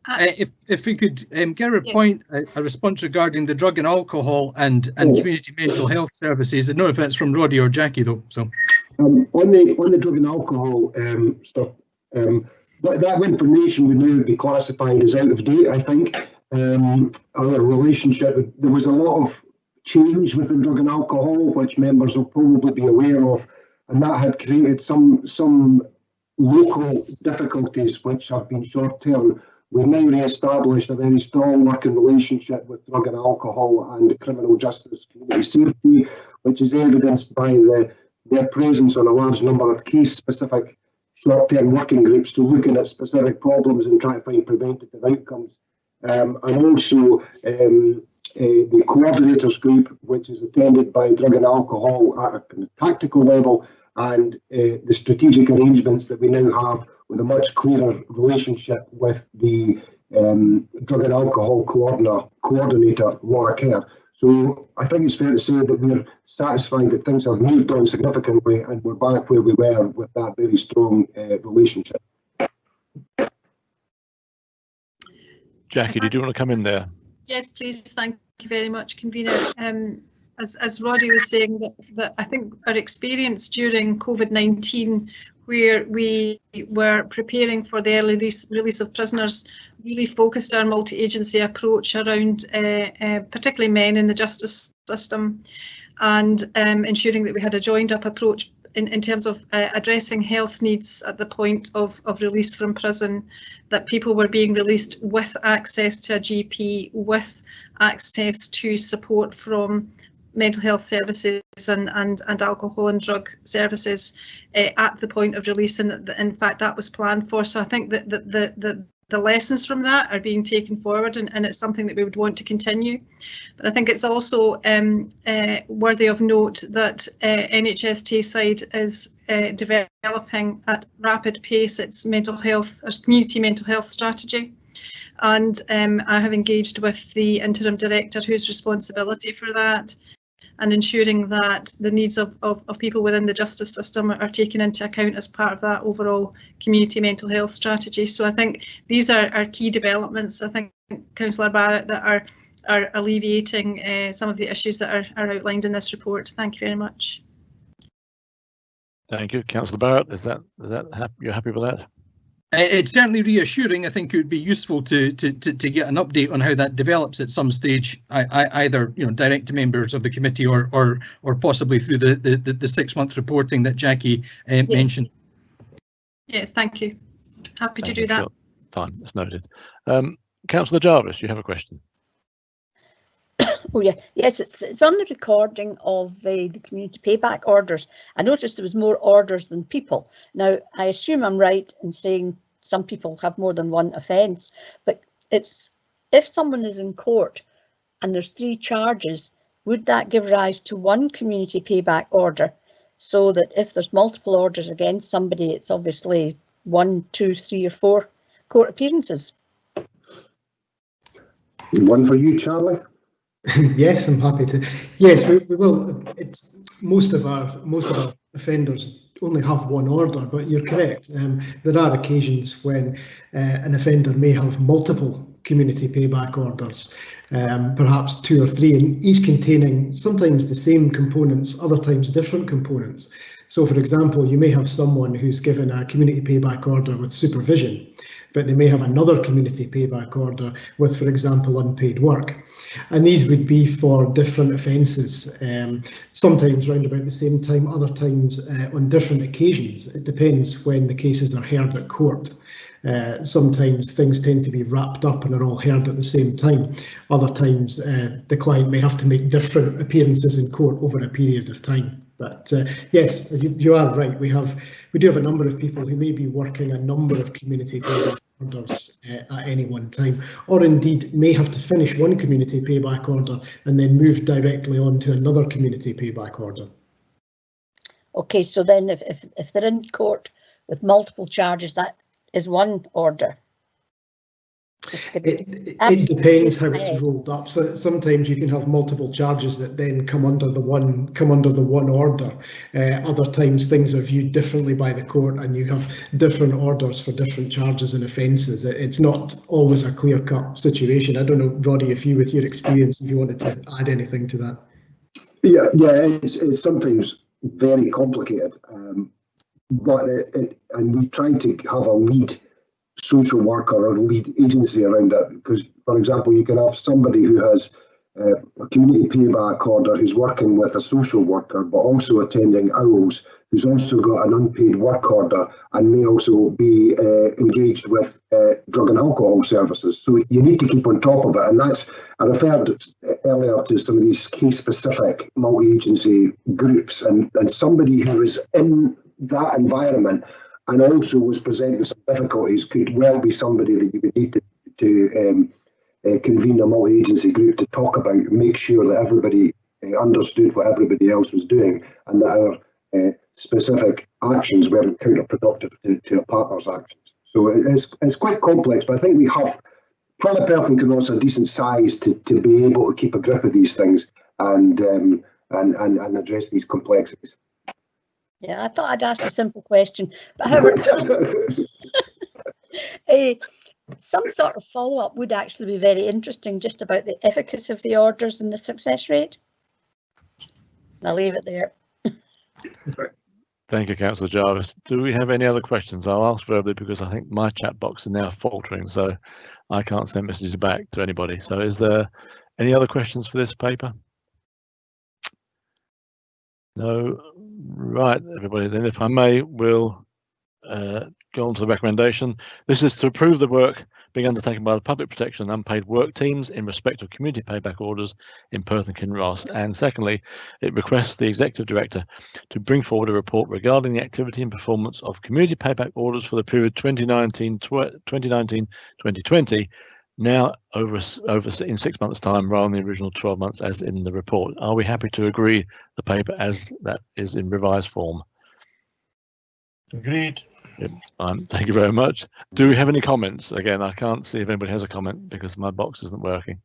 If we could get a response regarding the drug and alcohol and community mental health services. I don't know if that's from Roddy or Jackie though. So on the drug and alcohol stuff, that information would now be classified as out of date, I think. our relationship. There was a lot of change within drug and alcohol, which members will probably be aware of, and that had created some local difficulties which have been short-term. We've now re-established a very strong working relationship with drug and alcohol and criminal justice community safety, which is evidenced by their presence on a large number of case-specific short-term working groups to looking at specific problems and trying to find preventative outcomes. And also the coordinators group, which is attended by drug and alcohol at a tactical level, and the strategic arrangements that we now have with a much clearer relationship with the drug and alcohol coordinator, Laura Kerr. So I think it's fair to say that we're satisfied that things have moved on significantly and we're back where we were with that very strong relationship. Jackie, did you want to come in there? Yes, please. Thank you very much, convener. As Roddy was saying, that I think our experience during COVID-19, where we were preparing for the early release of prisoners, really focused our multi-agency approach around particularly men in the justice system, and ensuring that we had a joined-up approach in terms of addressing health needs at the point of release from prison, that people were being released with access to a GP, with access to support from mental health services and alcohol and drug services at the point of release, and in fact that was planned for. So I think that the lessons from that are being taken forward, and it's something that we would want to continue. But I think it's also worthy of note that NHS Tayside is developing at rapid pace its mental health, or community mental health strategy. And I have engaged with the interim director whose responsibility for that, and ensuring that the needs of people within the justice system are taken into account as part of that overall community mental health strategy. So I think these are key developments, I think, Councillor Barrett, that are alleviating some of the issues that are outlined in this report. Thank you very much. Thank you. Councillor Barrett, you're happy with that? It's certainly reassuring. I think it would be useful to get an update on how that develops at some stage, either direct to members of the committee or possibly through the 6-month reporting that Jackie mentioned. Yes, thank you. Happy to do that. Sure. Fine, that's noted. Councillor Jarvis, you have a question. Oh yeah, yes, it's on the recording of the community payback orders. I noticed there was more orders than people. Now, I assume I'm right in saying some people have more than one offence, but it's if someone is in court and there's 3 charges, would that give rise to one community payback order, so that if there's multiple orders against somebody, it's obviously 1, 2, 3 or 4 court appearances? One for you, Charlie. Yes, I'm happy to. Yes, we will. It's most of our offenders only have one order, but you're correct. There are occasions when an offender may have multiple community payback orders, perhaps 2 or 3, and each containing sometimes the same components, other times different components. So, for example, you may have someone who's given a community payback order with supervision, but they may have another community payback order with, for example, unpaid work. And these would be for different offences, sometimes round about the same time, other times on different occasions. It depends when the cases are heard at court. Sometimes things tend to be wrapped up and are all heard at the same time. Other times the client may have to make different appearances in court over a period of time. But yes, you are right. We do have a number of people who may be working a number of community payback orders at any one time, or indeed may have to finish one community payback order and then move directly on to another community payback order. Okay, so then if they're in court with multiple charges, that is one order. It depends how it's rolled up. So sometimes you can have multiple charges that then come under the one order. Other times things are viewed differently by the court, and you have different orders for different charges and offences. It's not always a clear-cut situation. I don't know, Roddy, if you, with your experience, if you wanted to add anything to that. Yeah, it's sometimes very complicated, but and we try to have a lead social worker or lead agency around that, because For example, you can have somebody who has a community payback order who's working with a social worker, but also attending OWLs, who's also got an unpaid work order and may also be engaged with drug and alcohol services. So you need to keep on top of it. And that's, I referred earlier to some of these case-specific multi-agency groups, and somebody who is in that environment and also was presenting some difficulties could well be somebody that you would need to convene a multi-agency group to talk about, make sure that everybody understood what everybody else was doing, and that our specific actions weren't counterproductive to a partner's actions. So it's quite complex, but I think we have, probably Perth and Kinross, a decent size to be able to keep a grip of these things and address these complexities. Yeah, I thought I'd ask a simple question, but however, some sort of follow-up would actually be very interesting, just about the efficacy of the orders and the success rate. I'll leave it there. Thank you, Councillor Jarvis. Do we have any other questions? I'll ask verbally because I think my chat box is now faltering, so I can't send messages back to anybody. So is there any other questions for this paper? No. Right, everybody, then if I may, we'll go on to the recommendation. This is to approve the work being undertaken by the Public Protection and Unpaid Work Teams in respect of community payback orders in Perth and Kinross. And secondly, it requests the Executive Director to bring forward a report regarding the activity and performance of community payback orders for the period 2019-2020, now over in 6 months' time rather than the original 12 months as in the report. Are we happy to agree the paper as that is in revised form? Agreed. Yep. Thank you very much. Do we have any comments? Again, I can't see if anybody has a comment because my box isn't working.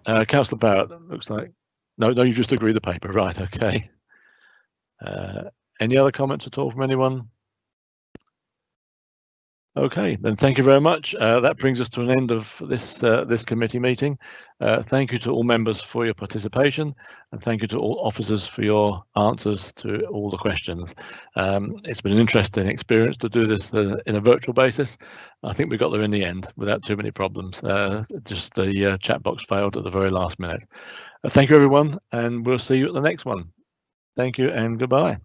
Councillor Barrett, looks like. No, you just agree the paper. Right, okay. Any other comments at all from anyone? Okay, then thank you very much. That brings us to an end of this committee meeting. Thank you to all members for your participation, and thank you to all officers for your answers to all the questions. It's been an interesting experience to do this in a virtual basis. I think we got there in the end without too many problems. Just the chat box failed at the very last minute. Thank you, everyone, and we'll see you at the next one. Thank you and goodbye.